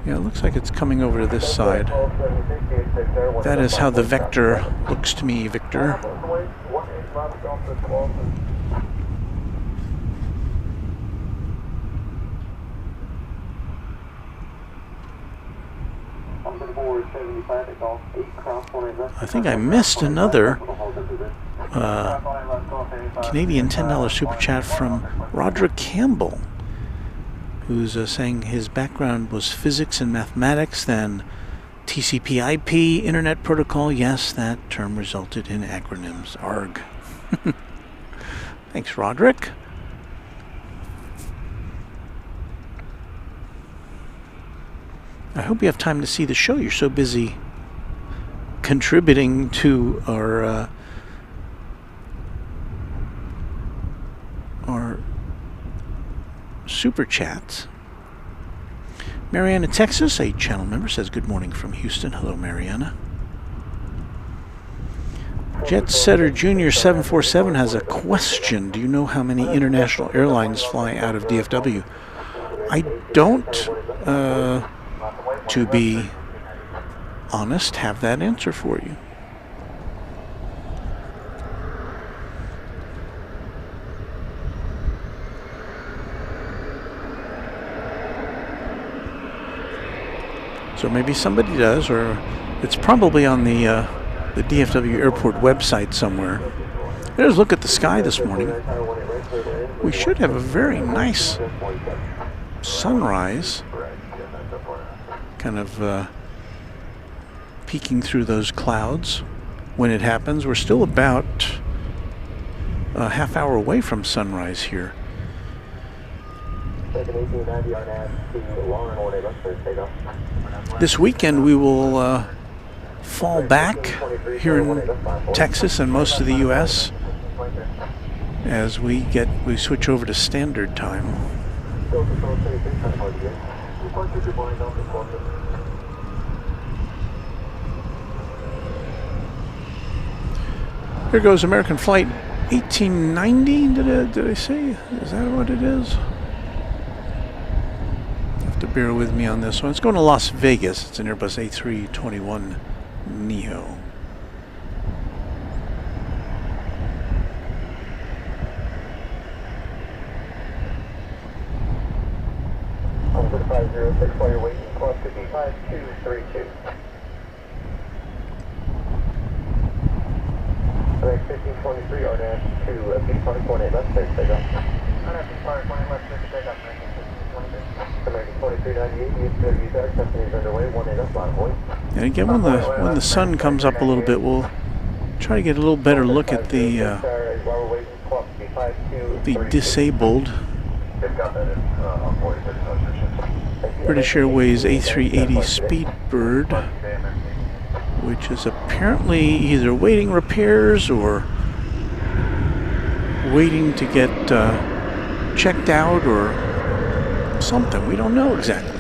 Yeah, it looks like it's coming over to this side. That is how the vector looks to me, Victor. I think I missed another Canadian $10 super chat from Roderick Campbell, who's saying his background was physics and mathematics, then TCP/IP, Internet Protocol. Yes, that term resulted in acronyms. ARG. Thanks, Roderick. I hope you have time to see the show. You're so busy contributing to our super chats. Mariana, Texas, a channel member, says good morning from Houston. Hello, Mariana. Jet Setter Jr. 747 has a question. Do you know how many international airlines fly out of DFW? I don't, to be honest, have that answer for you. So maybe somebody does, or it's probably on the DFW Airport website somewhere. There's a look at the sky this morning. We should have a very nice sunrise, kind of peeking through those clouds when it happens. We're still about a half hour away from sunrise here. This weekend we will fall back here in Texas and most of the U.S. as we switch over to standard time. Here goes American Flight 1890. Did I say? Is that what it is? To bear with me on this one. It's going to Las Vegas. It's an Airbus A321 Neo. 232. American 1523, RNAV to Beach Park 18 left, clear to take off. Beach Park 20 left, clear to take off, American 2398, DFW Airport, company is underway, 18 left, line point. And again, when the sun comes up a little bit, we'll try to get a little better look at the disabled British Airways A380 Speedbird, which is apparently either waiting repairs or waiting to get checked out or something. We don't know exactly.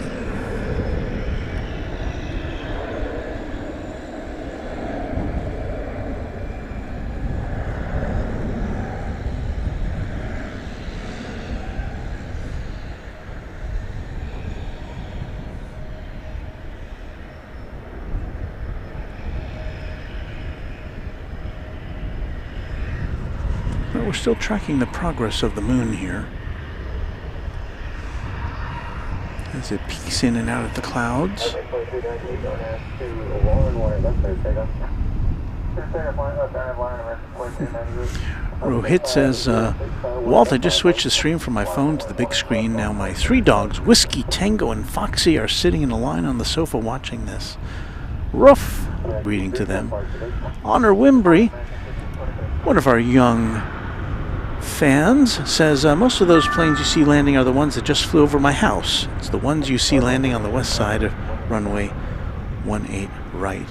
We're still tracking the progress of the moon here as it peeks in and out of the clouds. Rohit says, Walt, I just switched the stream from my phone to the big screen. Now my 3 dogs, Whiskey, Tango, and Foxy, are sitting in a line on the sofa watching this. Roof, greeting to them. Honor Wimbry, one of our young fans, says, most of those planes you see landing are the ones that just flew over my house. It's the ones you see landing on the west side of runway 18 right.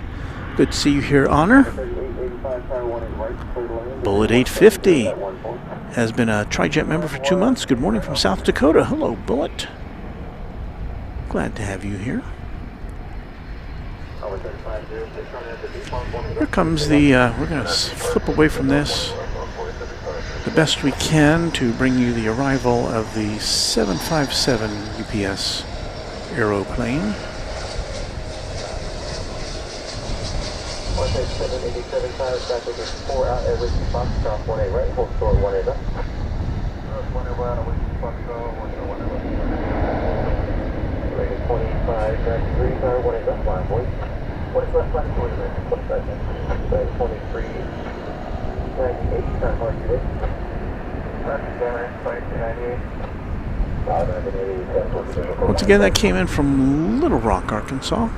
Good to see you here, Honor. Bullet 850 has been a TriJet member for 2 months. Good morning from South Dakota. Hello, Bullet. Glad to have you here. Here comes the, we're going to flip away from this the best we can to bring you the arrival of the 757 UPS aeroplane. 787 tower traffic is 4 out at Whiskey Foxtrot 18 right, hold short 18 left. 18 out at Whiskey Foxtrot 18 left. Rated 2593 tower 18 left, line boys. 20 left, line 20 left, 25 left. 2398 time hard today. Traffic camera, 2298. Once again, that came in from Little Rock, Arkansas.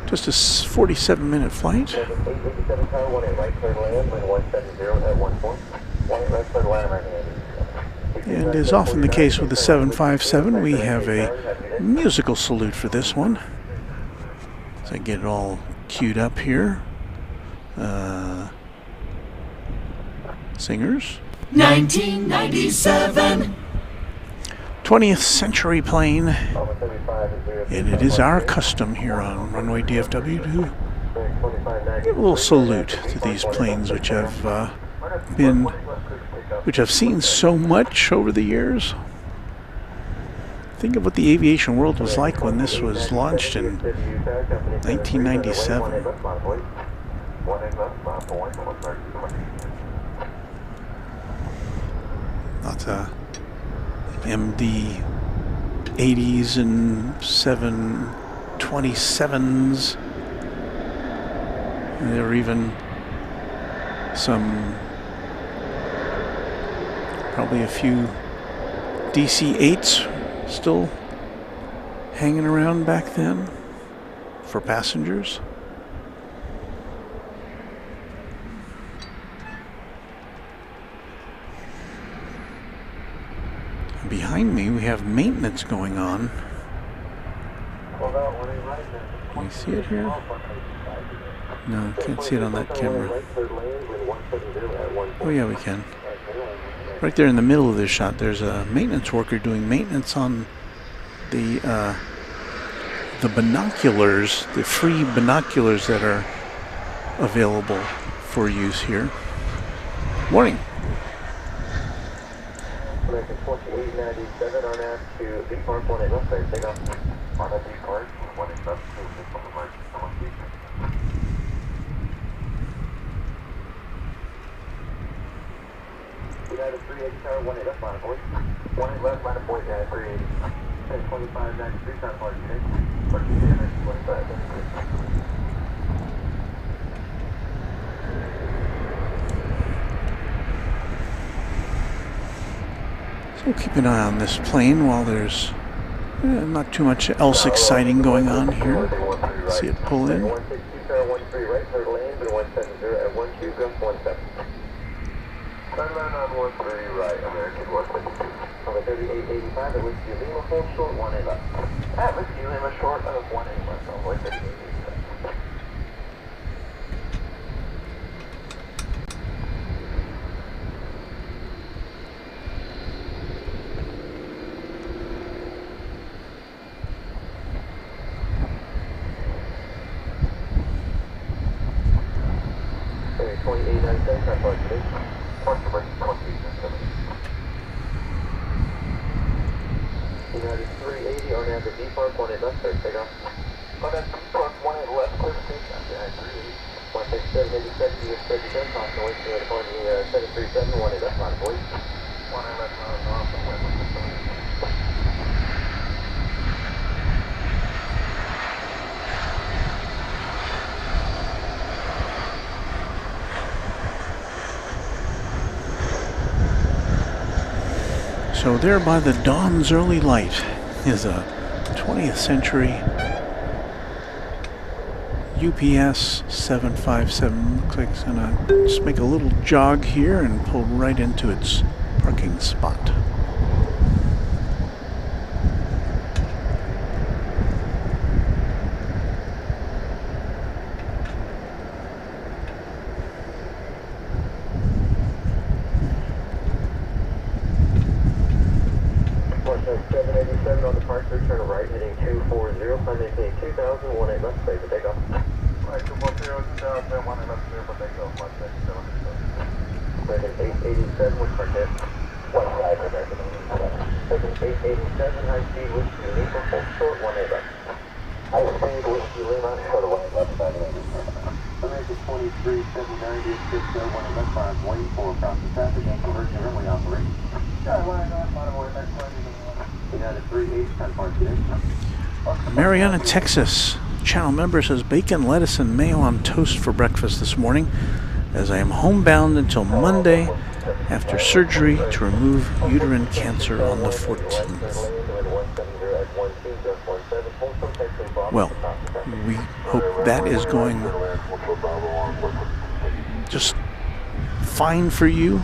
Just a 47-minute flight. 887 tower 18 right, clear to land, wind 170 at 14. 18 right, clear to land, And as often the case with the 757, we have a musical salute for this one. So I get it all queued up here. Singers. 1997. 20th century plane. And it is our custom here on Runway DFW to give a little salute to these planes which have seen so much over the years. Think of what the aviation world was like when this was launched in 1997. Lots of MD 80s and 727s. And there were even some, probably a few DC-8s still hanging around back then for passengers. Behind me, we have maintenance going on. Can you see it here? No, can't see it on that camera. Oh yeah, we can. Right there in the middle of this shot, there's a maintenance worker doing maintenance on the binoculars, the free binoculars that are available for use here. Morning. American 2897 on out to Beach Park 18 left, clear to take off. On a Beach Park 18 left to Beach Park 18 left. United 380 tower 18 left, line of 18 left, line of 380. 102593 time hard today. So we'll keep an eye on this plane while there's not too much else exciting going on here. See it pull in. United 380 on at the D Park, 18 left, clear takeoff. On at D Park, 18 left, clear takeoff. United 380. 16787, US 37, possible way to upon the 737, 18 left, line, boys. 18 left, off, and west. So there by the dawn's early light is a 20th century UPS 757. Looks like it's gonna just make a little jog here and pull right into its parking spot. Mariana, Texas. Channel member says bacon, lettuce, and mayo on toast for breakfast this morning, as I am homebound until Monday after surgery to remove uterine cancer on the 14th. Well, we hope that is going just fine for you,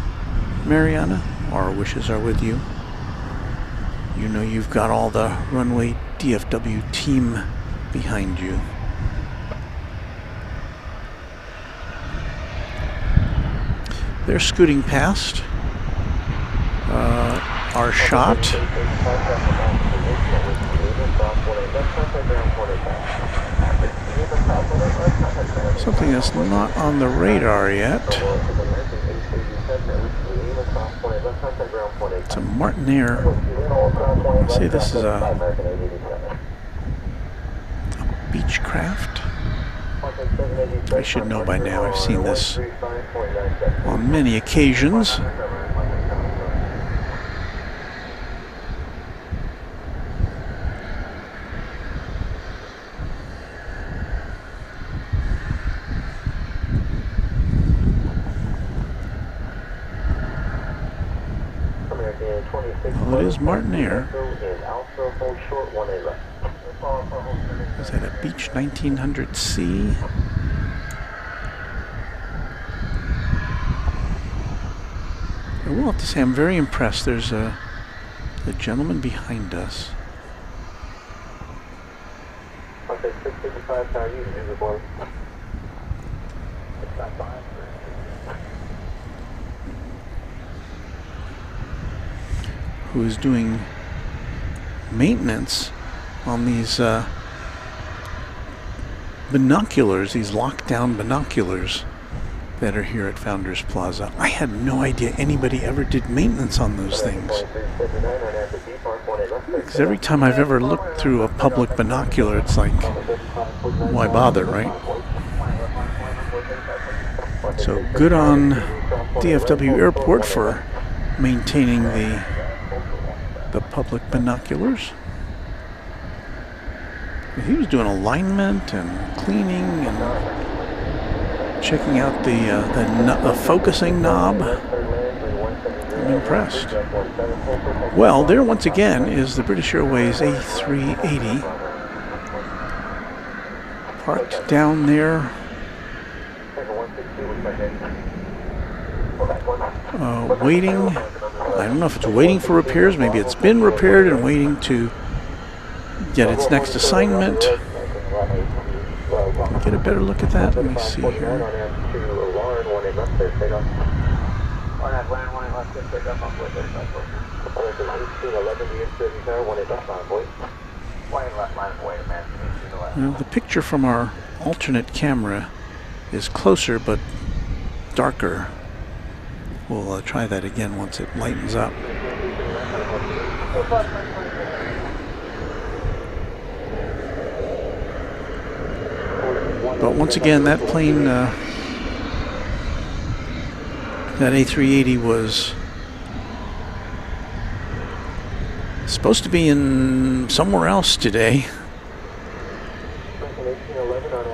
Mariana. Our wishes are with you. You know you've got all the Runway DFW team behind you. They're scooting past our shot. Something that's not on the radar yet. It's a Martinair. I'd say this is a Beechcraft. I should know by now. I've seen this on many occasions. Well, it is Martinair. Is that a Beech 1900C? I will have to say I'm very impressed. There's a gentleman behind us. Who is doing maintenance on these binoculars, these lockdown binoculars that are here at Founders Plaza. I had no idea anybody ever did maintenance on those things. Because every time I've ever looked through a public binocular, it's like, why bother, right? So good on DFW Airport for maintaining the public binoculars. he was doing alignment and cleaning and checking out the focusing knob. I'm impressed. Well, there once again is the British Airways A380 parked down there. Waiting. I don't know if it's waiting for repairs. Maybe it's been repaired and waiting to get its next assignment. Get a better look at that. Let me see here. Now, the picture from our alternate camera is closer but darker. We'll try that again once it lightens up. But once again, that plane, that A380 was supposed to be in somewhere else today.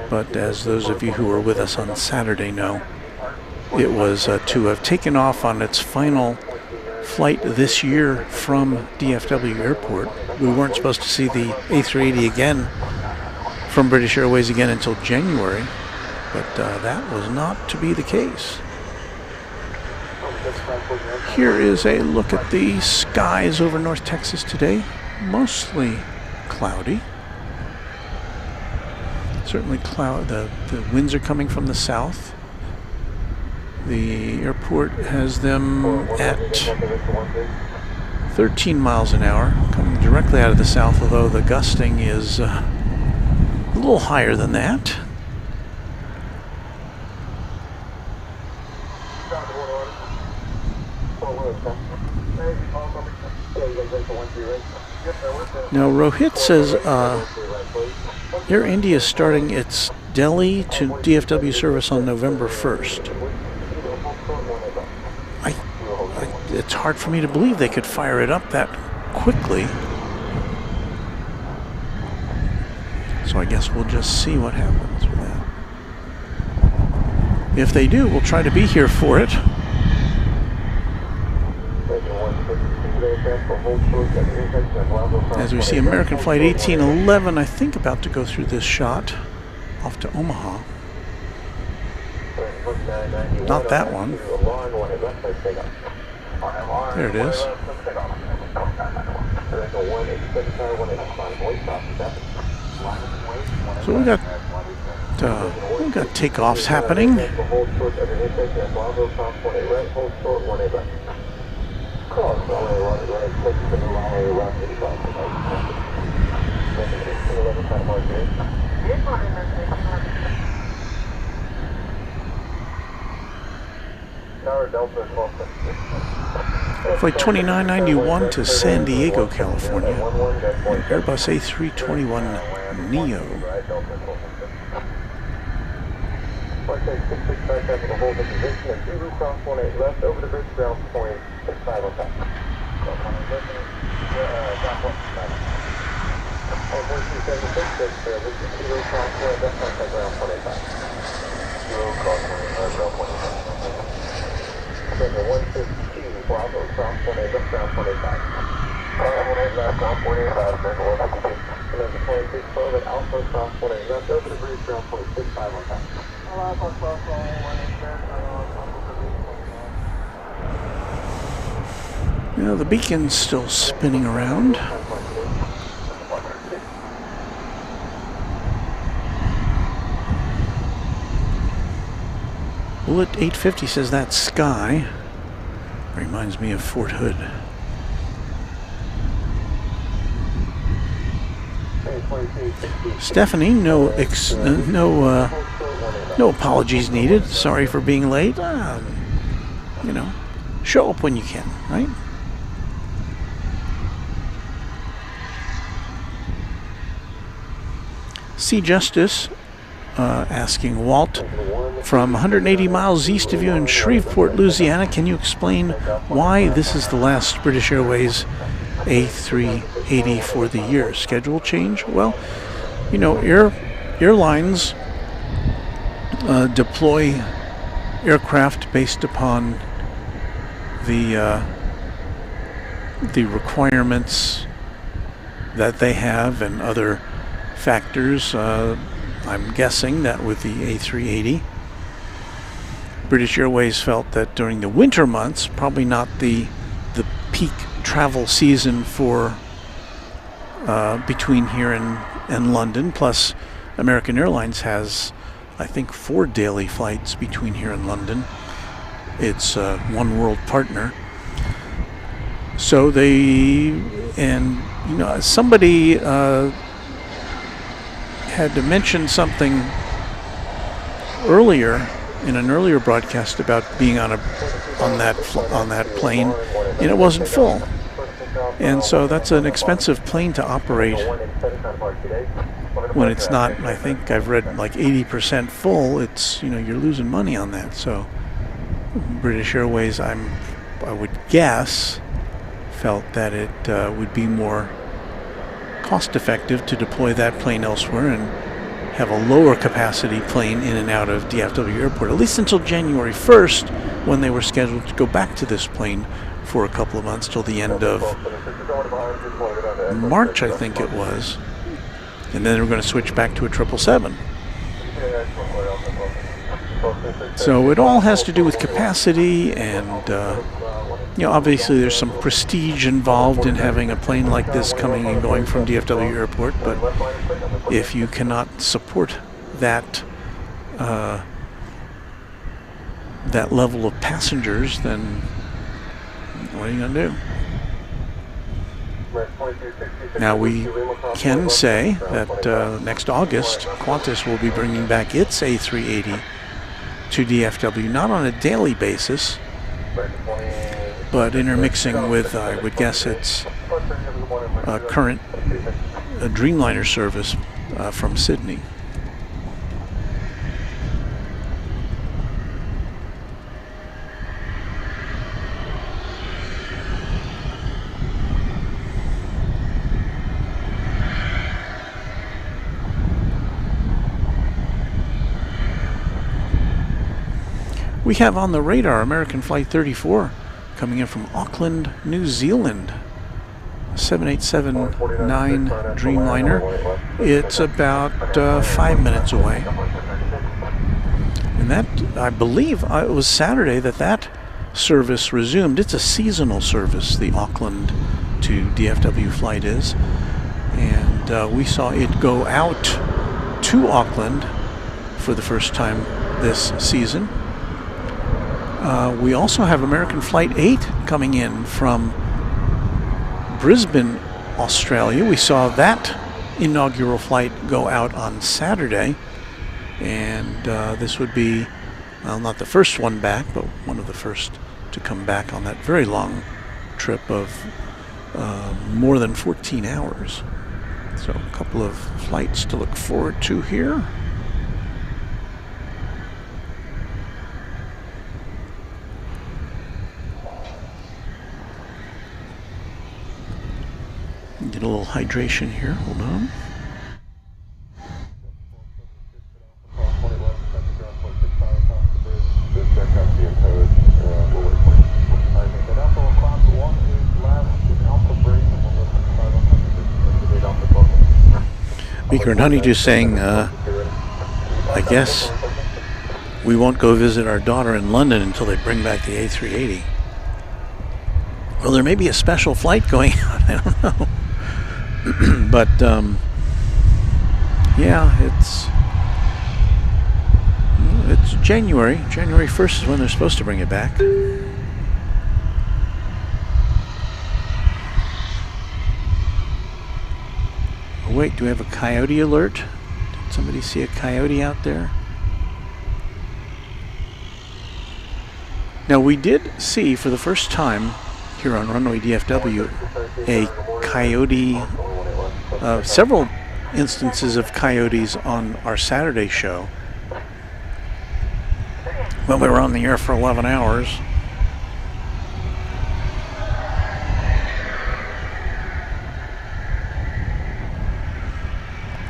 But as those of you who were with us on Saturday know, it was to have taken off on its final flight this year from DFW Airport. We weren't supposed to see the A380 again from British Airways again until January, but that was not to be the case. Here is a look at the skies over North Texas today. Mostly cloudy. Certainly the winds are coming from the south. The airport has them at 13 miles an hour, coming directly out of the south, although the gusting is a little higher than that. Now Rohit says Air India is starting its Delhi to DFW service on November 1st. It's hard for me to believe they could fire it up that quickly. So I guess we'll just see what happens with that. If they do, we'll try to be here for it. As we see American Flight 1811, I think, about to go through this shot off to Omaha. Not that one. There it is. So we got takeoffs happening. Flight 2991 to San Diego, California. An Airbus A321 Neo. Now the beacon's still spinning around. Bullet 850 says that's sky. Reminds me of Fort Hood. Stephanie, no apologies needed. Sorry for being late. You know, show up when you can, right? C. Justice asking, Walt, from 180 miles east of you in Shreveport, Louisiana, can you explain why this is the last British Airways A380 for the year? Schedule change? Well, You know, airlines deploy aircraft based upon the requirements that they have and other factors. I'm guessing that with the A380, British Airways felt that during the winter months, probably not the peak travel season for between here and London. Plus, American Airlines has, I think, 4 daily flights between here and London. It's a one world partner. So somebody had to mention something earlier in an earlier broadcast about being on that plane, and it wasn't full. And so that's an expensive plane to operate when it's not. I think I've read like 80% full. It's, you're losing money on that. So British Airways, I would guess, felt that it would be more cost effective to deploy that plane elsewhere and have a lower capacity plane in and out of DFW Airport, at least until January 1st, when they were scheduled to go back to this plane for a couple of months till the end of March, I think it was. And then they were going to switch back to a 777. So it all has to do with capacity, and obviously there's some prestige involved in having a plane like this coming and going from DFW Airport, but if you cannot support that that level of passengers, then what are you going to do? Now, we can say that next August, Qantas will be bringing back its A380 to DFW, not on a daily basis, but intermixing with, I would guess, its current Dreamliner service from Sydney. We have on the radar American Flight 34 coming in from Auckland, New Zealand. 787-9 Dreamliner. It's about 5 minutes away. And that, I believe, it was Saturday that service resumed. It's a seasonal service, the Auckland to DFW flight is. And we saw it go out to Auckland for the first time this season. We also have American Flight 8 coming in from Brisbane, Australia. We saw that inaugural flight go out on Saturday, and this would be, well, not the first one back, but one of the first to come back on that very long trip of more than 14 hours. So a couple of flights to look forward to here. Get a little hydration here. Hold on. Beaker and Honeydew saying, I guess we won't go visit our daughter in London until they bring back the A380. Well, there may be a special flight going on. I don't know. But yeah, it's January. January 1st is when they're supposed to bring it back. Oh, wait, do we have a coyote alert? Did somebody see a coyote out there? Now, we did see for the first time here on Runway DFW a coyote, several instances of coyotes on our Saturday show. Well, we were on the air for 11 hours.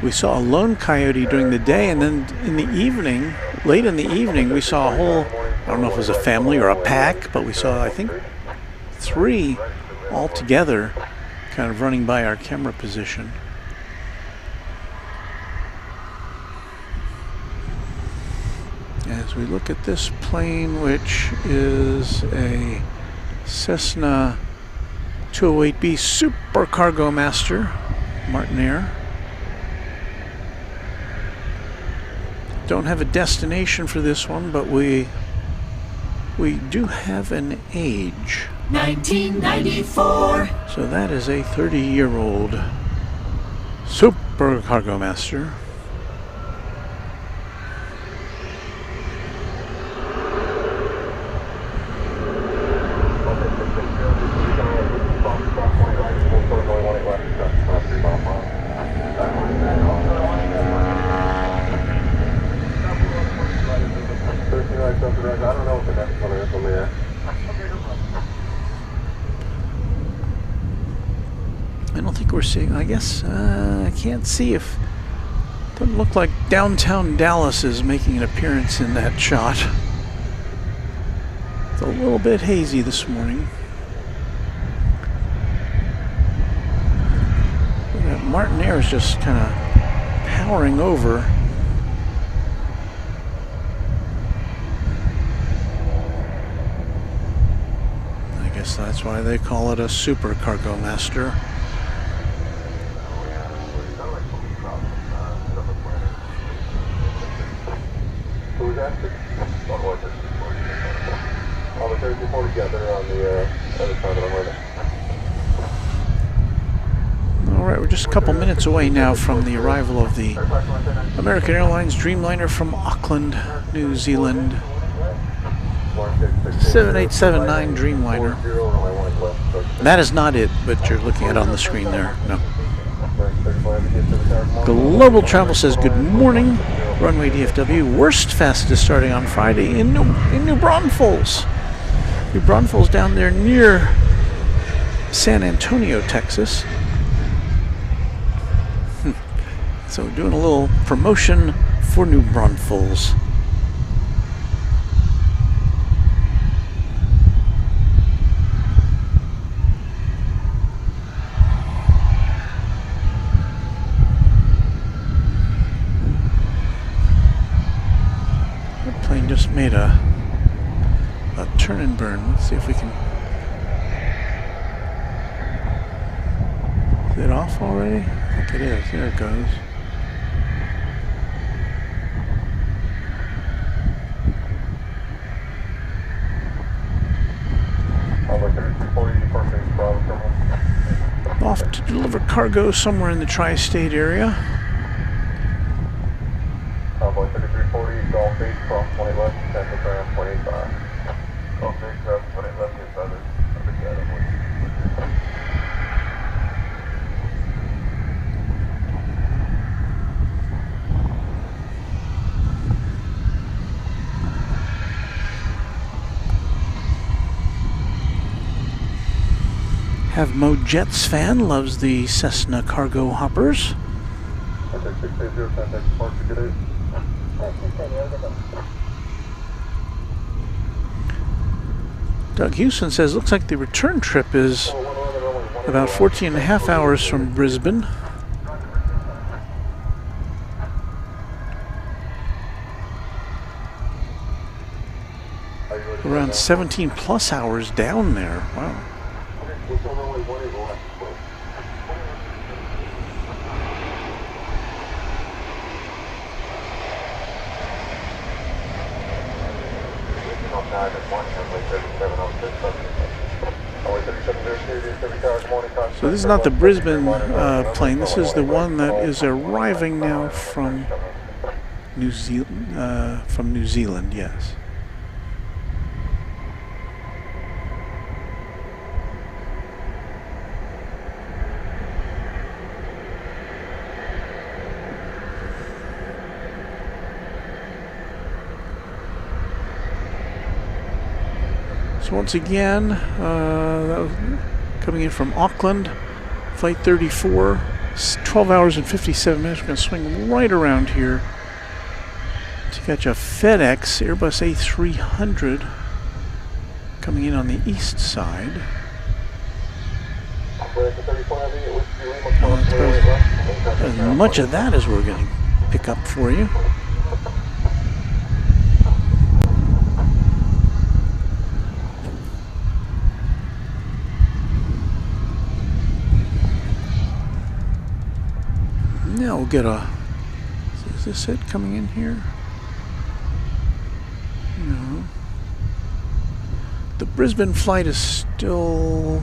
we saw a lone coyote during the day, and then in the evening, late in the evening, we saw a whole, I don't know if it was a family or a pack, but we saw, I think, 3 all together kind of running by our camera position. As we look at this plane, which is a Cessna 208B Super Cargo Master, Martinair. Don't have a destination for this one, but we do have an age. 1994. So that is a 30-year-old Super Cargo Master. I don't think we're seeing, I guess, I can't see if, doesn't look like downtown Dallas is making an appearance in that shot. It's a little bit hazy this morning. That Martinair is just kind of powering over. I guess that's why they call it a Super Cargo Master. Alright, we're just a couple minutes away now from the arrival of the American Airlines Dreamliner from Auckland, New Zealand. 7879 Dreamliner. That is not it, but you're looking at on the screen there. No. Global Travel says good morning. Runway DFW, worst fastest starting on Friday in New Braunfels. New Braunfels down there near San Antonio, Texas. So doing a little promotion for New Braunfels. Plane just made a turn and burn. Let's see if we can. Is it off already? I think it is. There it goes. Off to deliver cargo somewhere in the tri-state area. Cowboy 3340, Golf 8, cross 20 left, Central Tram 185. Golf 8, cross 20 left, get feathers. Have Mo Jets fan loves the Cessna cargo hoppers. Doug Houston says, looks like the return trip is about 14 and a half hours from Brisbane. Around 17 plus hours down there. Wow. So this is not the Brisbane plane. This is the one that is arriving now from New Zealand. Yes. So once again, that was coming in from Auckland, Flight 34, It's 12 hours and 57 minutes. We're going to swing right around here to catch a FedEx Airbus A380 coming in on the east side. As much of that as we're going to pick up for you. Now we'll get a... Is this it coming in here? No. The Brisbane flight is still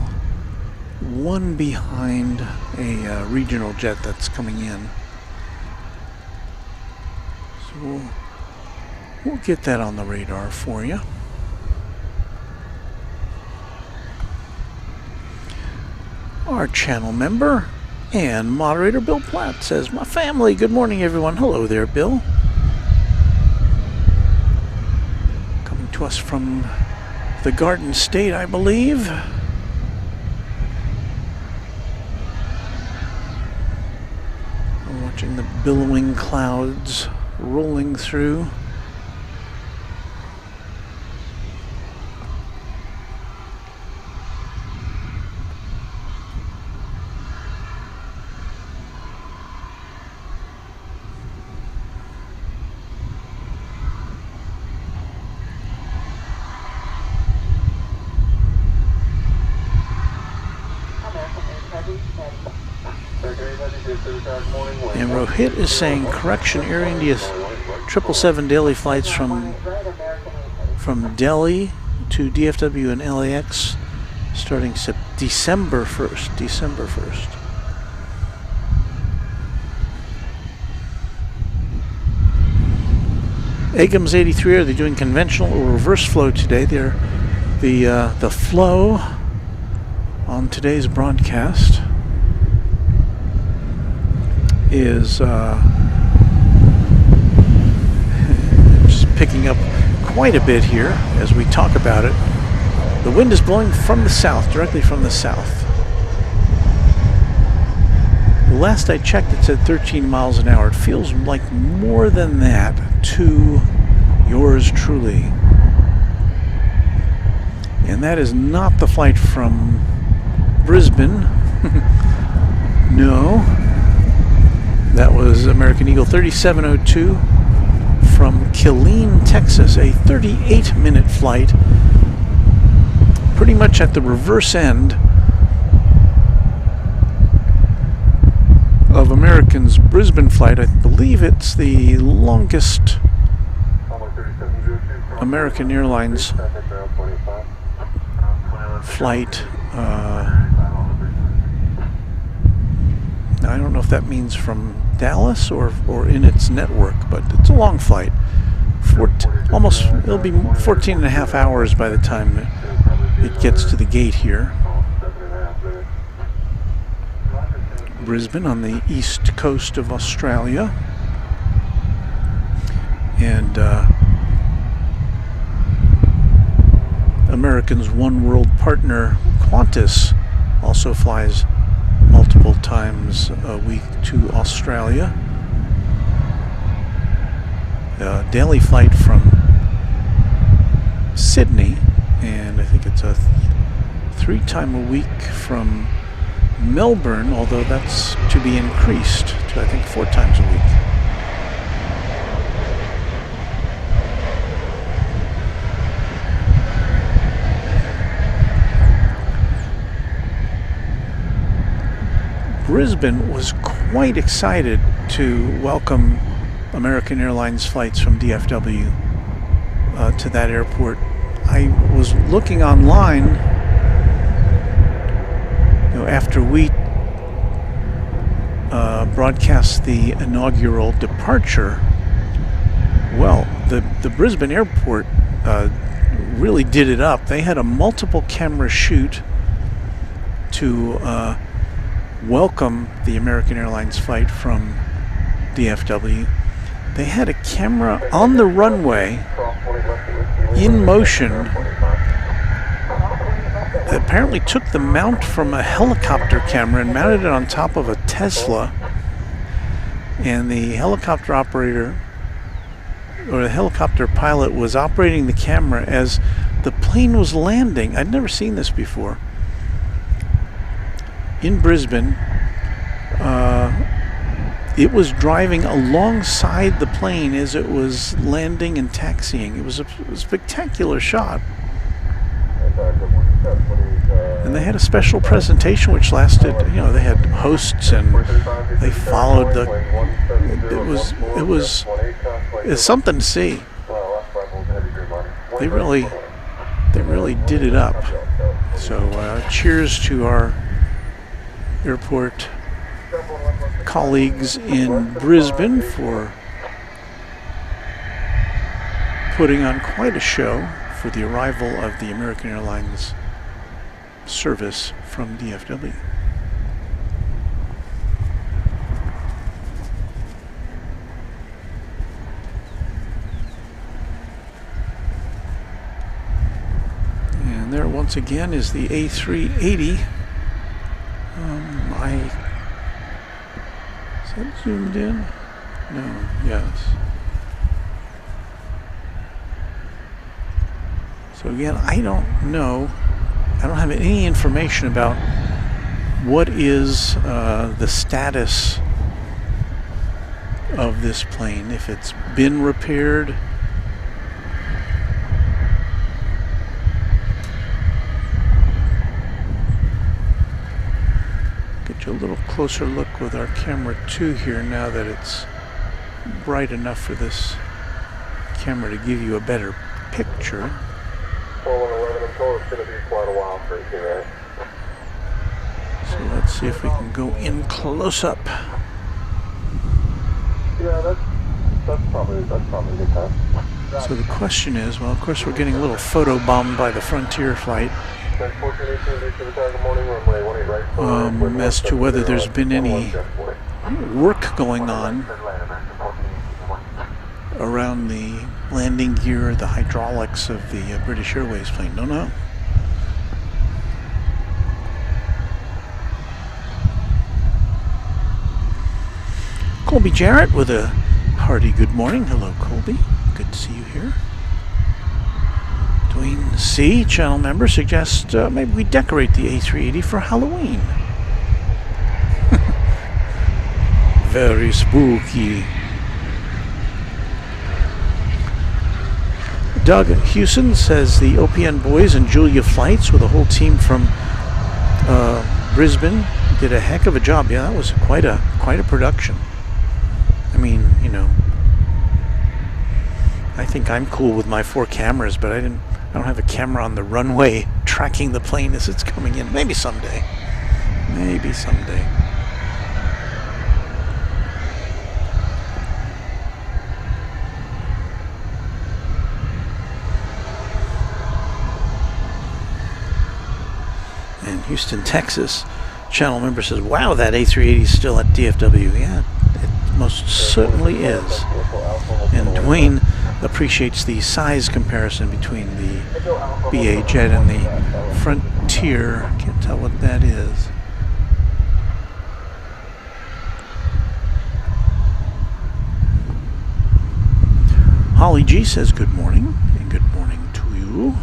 one behind a regional jet that's coming in. So we'll get that on the radar for you. Our channel member and moderator Bill Platt says, "My family, good morning everyone." Hello there, Bill. Coming to us from the Garden State, I believe. We're watching the billowing clouds rolling through. And Rohit is saying, correction, Air India's 777 daily flights from Delhi to DFW and LAX starting December 1st. December 1st. Airlines A380, are they doing conventional or reverse flow today? They're the flow on today's broadcast is just picking up quite a bit here as we talk about it. The wind is blowing from the south, directly from the south. The last I checked, it said 13 miles an hour. It feels like more than that to yours truly. And that is not the flight from Brisbane. No. That was American Eagle 3702 from Killeen, Texas, a 38-minute flight, pretty much at the reverse end of American's Brisbane flight. I believe it's the longest American Airlines flight. I don't know if that means from Dallas or in its network, but it's a long flight. It'll be 14 and a half hours by the time it gets to the gate here. Brisbane on the east coast of Australia. And American's One World partner Qantas also flies multiple times a week to Australia. A daily flight from Sydney, and I think it's a 3-time a week from Melbourne, although that's to be increased to I think 4 times a week. Brisbane was quite excited to welcome American Airlines flights from DFW to that airport. I was looking online, after we broadcast the inaugural departure. Well, the Brisbane airport really did it up. They had a multiple camera shoot to welcome the American Airlines flight from DFW. They had a camera on the runway in motion apparently took the mount from a helicopter camera and mounted it on top of a Tesla. And the helicopter operator, or the helicopter pilot, was operating the camera as the plane was landing. I'd never seen this before. In Brisbane, it was driving alongside the plane as it was landing and taxiing. It was a spectacular shot. And they had a special presentation which lasted, they had hosts and they followed it's something to see. They really did it up. So cheers to our airport colleagues in Brisbane for putting on quite a show for the arrival of the American Airlines service from DFW. And there once again is the A380. Is that zoomed in? No, yes. So again, I don't know. I don't have any information about what is the status of this plane, if it's been repaired. Get you a little closer look with our camera 2 here now that it's bright enough for this camera to give you a better picture. 4111, I'm told it's going to be quite a while for it here. So let's see if we can go in close up. Yeah, that's probably a good time. So the question is, well, of course we're getting a little photo bombed by the Frontier flight as to whether there's been any work going on around the landing gear, the hydraulics of the British Airways plane. Don't know. Colby Jarrett with a hearty good morning. Hello, Colby. Good to see you here. Dwayne C., channel member, suggests maybe we decorate the A380 for Halloween. Very spooky. Doug Hewson says the OPN boys and Julia Flights with a whole team from Brisbane did a heck of a job. Yeah, that was quite a production. I mean, I think I'm cool with my 4 cameras, but I don't have a camera on the runway tracking the plane as it's coming in. Maybe someday. Maybe someday. In Houston, Texas, channel member says, wow, that A380 is still at DFW. Yeah, it most certainly is. And Dwayne appreciates the size comparison between the BA jet and the Frontier. Can't tell what that is. Holly G says good morning, and good morning to you.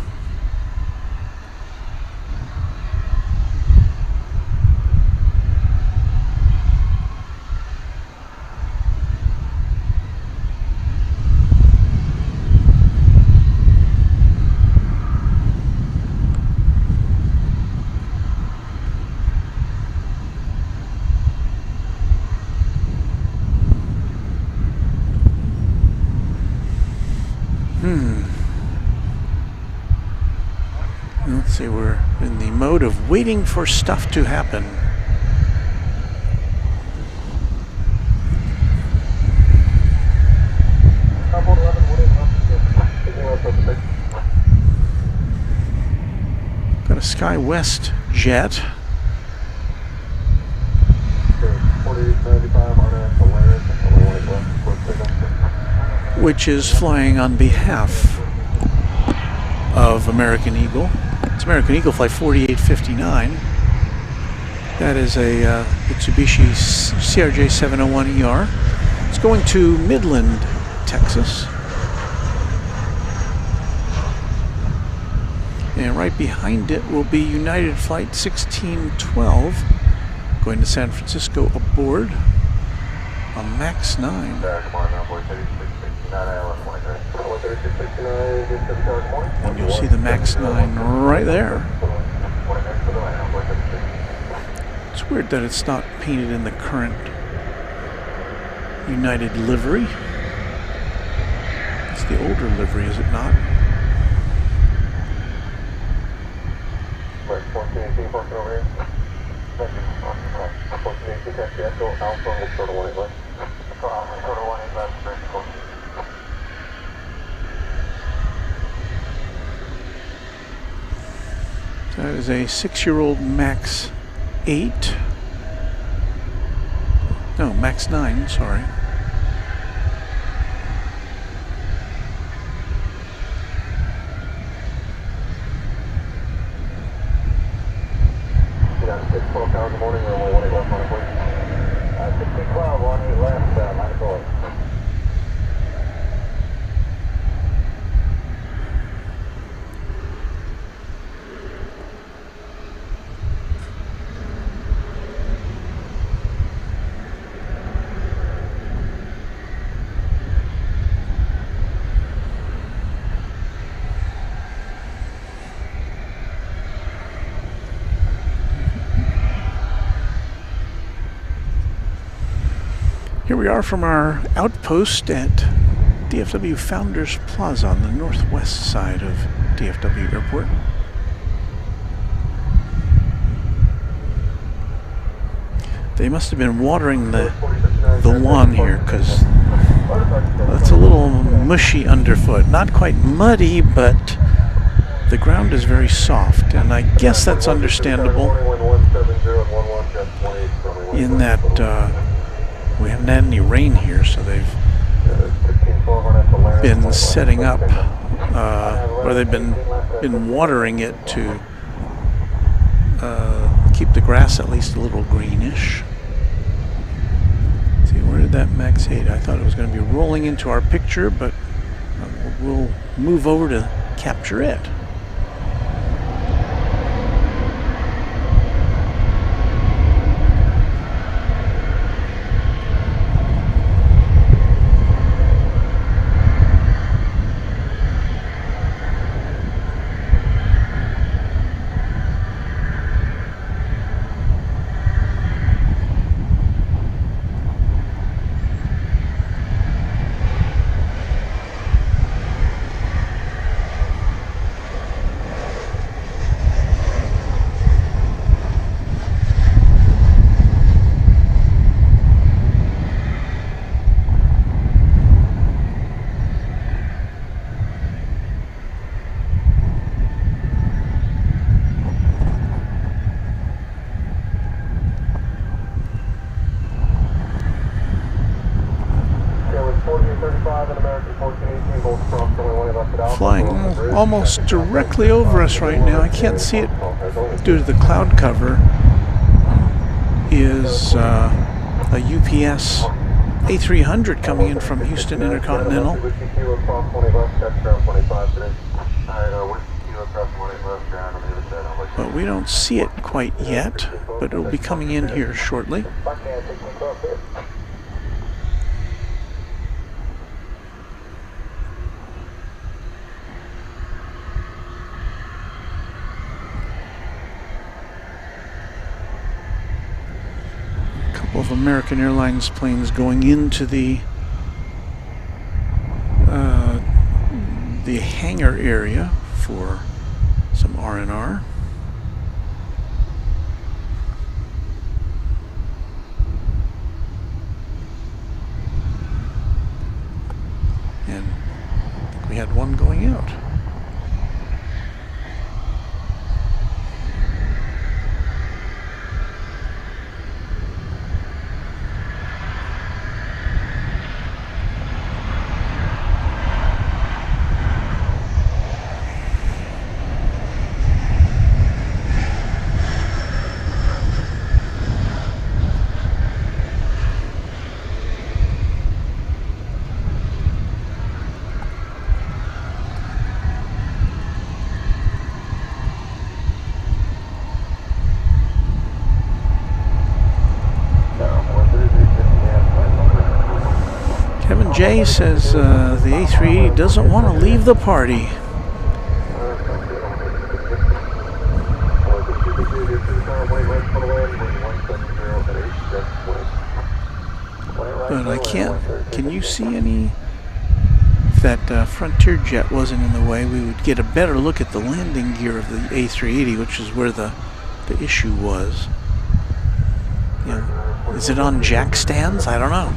Let's see, we're in the mode of waiting for stuff to happen. Got a SkyWest jet, which is flying on behalf of American Eagle. It's American Eagle Flight 4859. That is a Mitsubishi CRJ 701ER. It's going to Midland, Texas. And right behind it will be United Flight 1612 going to San Francisco aboard a MAX 9. And you'll see the MAX 9 right there. It's weird that it's not painted in the current United livery. It's the older livery, is it not? Right, 1418 parking over here. Thank you. 1418 taxi Echo Alpha, we'll start a 18 left. Alpha, start a 18 left, direct to 14. That is a 6-year-old MAX 8. No, MAX 9, sorry. Get on 612 hours in the morning, runway 18 left, line of 1612, 18 left, line of 4. Here we are from our outpost at DFW Founders Plaza on the northwest side of DFW Airport. They must have been watering the lawn here because it's a little mushy underfoot. Not quite muddy, but the ground is very soft, and I guess that's understandable in that we haven't had any rain here, so they've been setting up, or they've been watering it to keep the grass at least a little greenish. Let's see, where did that MAX 8? I thought it was going to be rolling into our picture, but we'll move over to capture it. Flying almost directly over us right now. I can't see it due to the cloud cover. Is a UPS A380 coming in from Houston Intercontinental. But we don't see it quite yet, but it'll be coming in here shortly. Of American Airlines planes going into the hangar area for some R&R. And I think we had one going out. Jay says the A380 doesn't want to leave the party. But I can't. Can you see any? If that Frontier jet wasn't in the way, we would get a better look at the landing gear of the A380, which is where the issue was. Yeah. Is it on jack stands? I don't know.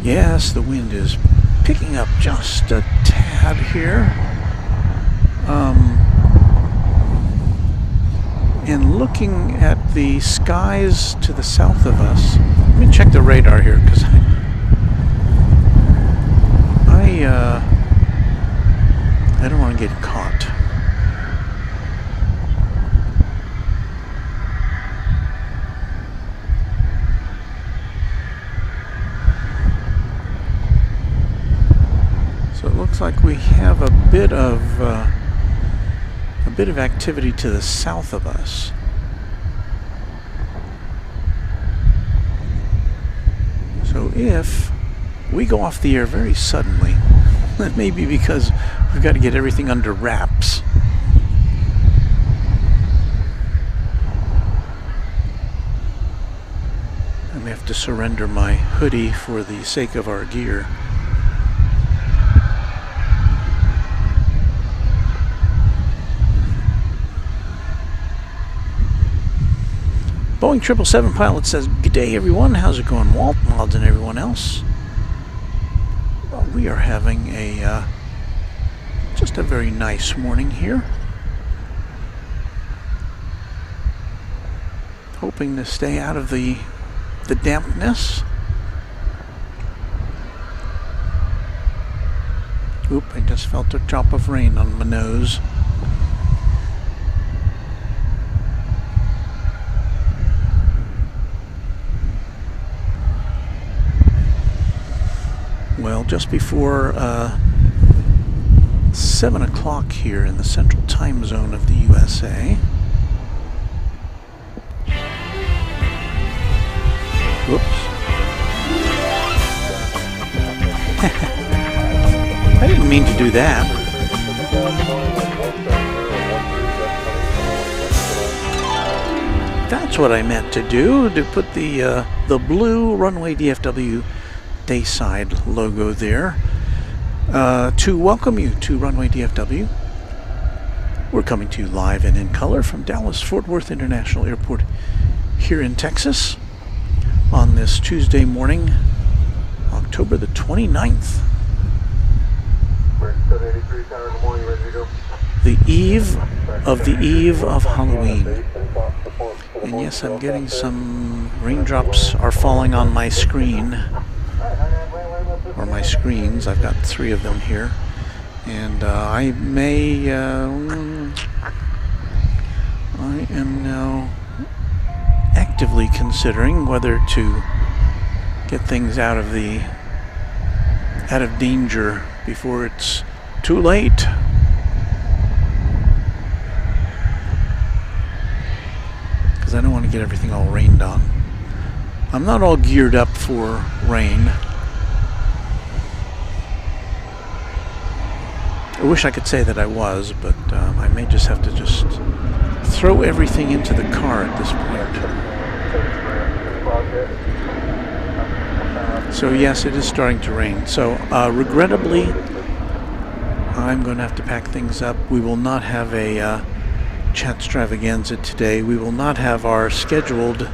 Yes, the wind is picking up just a tad here. And looking at the skies to the south of us, let me check the radar here, because I don't want to get caught. So it looks like we have a bit of activity to the south of us. So if we go off the air very suddenly, that may be because we've got to get everything under wraps. I may have to surrender my hoodie for the sake of our gear. Boeing 777 pilot says, "Good day, everyone. How's it going, Walt, Mods, and everyone else?" Well, we are having just a very nice morning here. Hoping to stay out of the dampness. Oop, I just felt a drop of rain on my nose. Well, just before 7 o'clock here in the central time zone of the USA. Whoops. I didn't mean to do that. That's what I meant to do, to put the blue Runway DFW Dayside logo there, to welcome you to Runway DFW. We're coming to you live and in color from Dallas-Fort Worth International Airport here in Texas on this Tuesday morning, October the 29th. The eve of Halloween. And yes, I'm getting some raindrops are falling on my screen. Or my screens. I've got 3 of them here, and I am now actively considering whether to get things out of danger before it's too late. Because I don't want to get everything all rained on. I'm not all geared up for rain. I wish I could say that I was, but I may just have to throw everything into the car at this point. So yes, it is starting to rain. So regrettably, I'm going to have to pack things up. We will not have a chatstravaganza today. We will not have our scheduled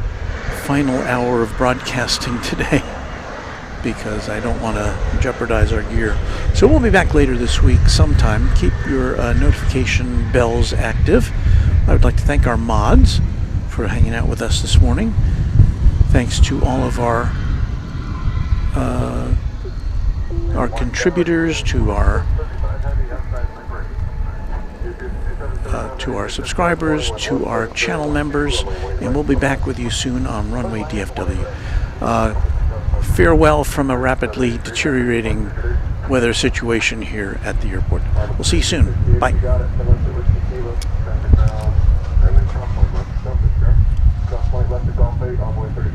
final hour of broadcasting today, because I don't want to jeopardize our gear. So we'll be back later this week sometime. Keep your notification bells active. I would like to thank our mods for hanging out with us this morning. Thanks to all of our our contributors, to our subscribers, to our channel members, and we'll be back with you soon on Runway DFW. Farewell from a rapidly deteriorating weather situation here at the airport. We'll see you soon. Bye. Left to Golf 8, envoy 35.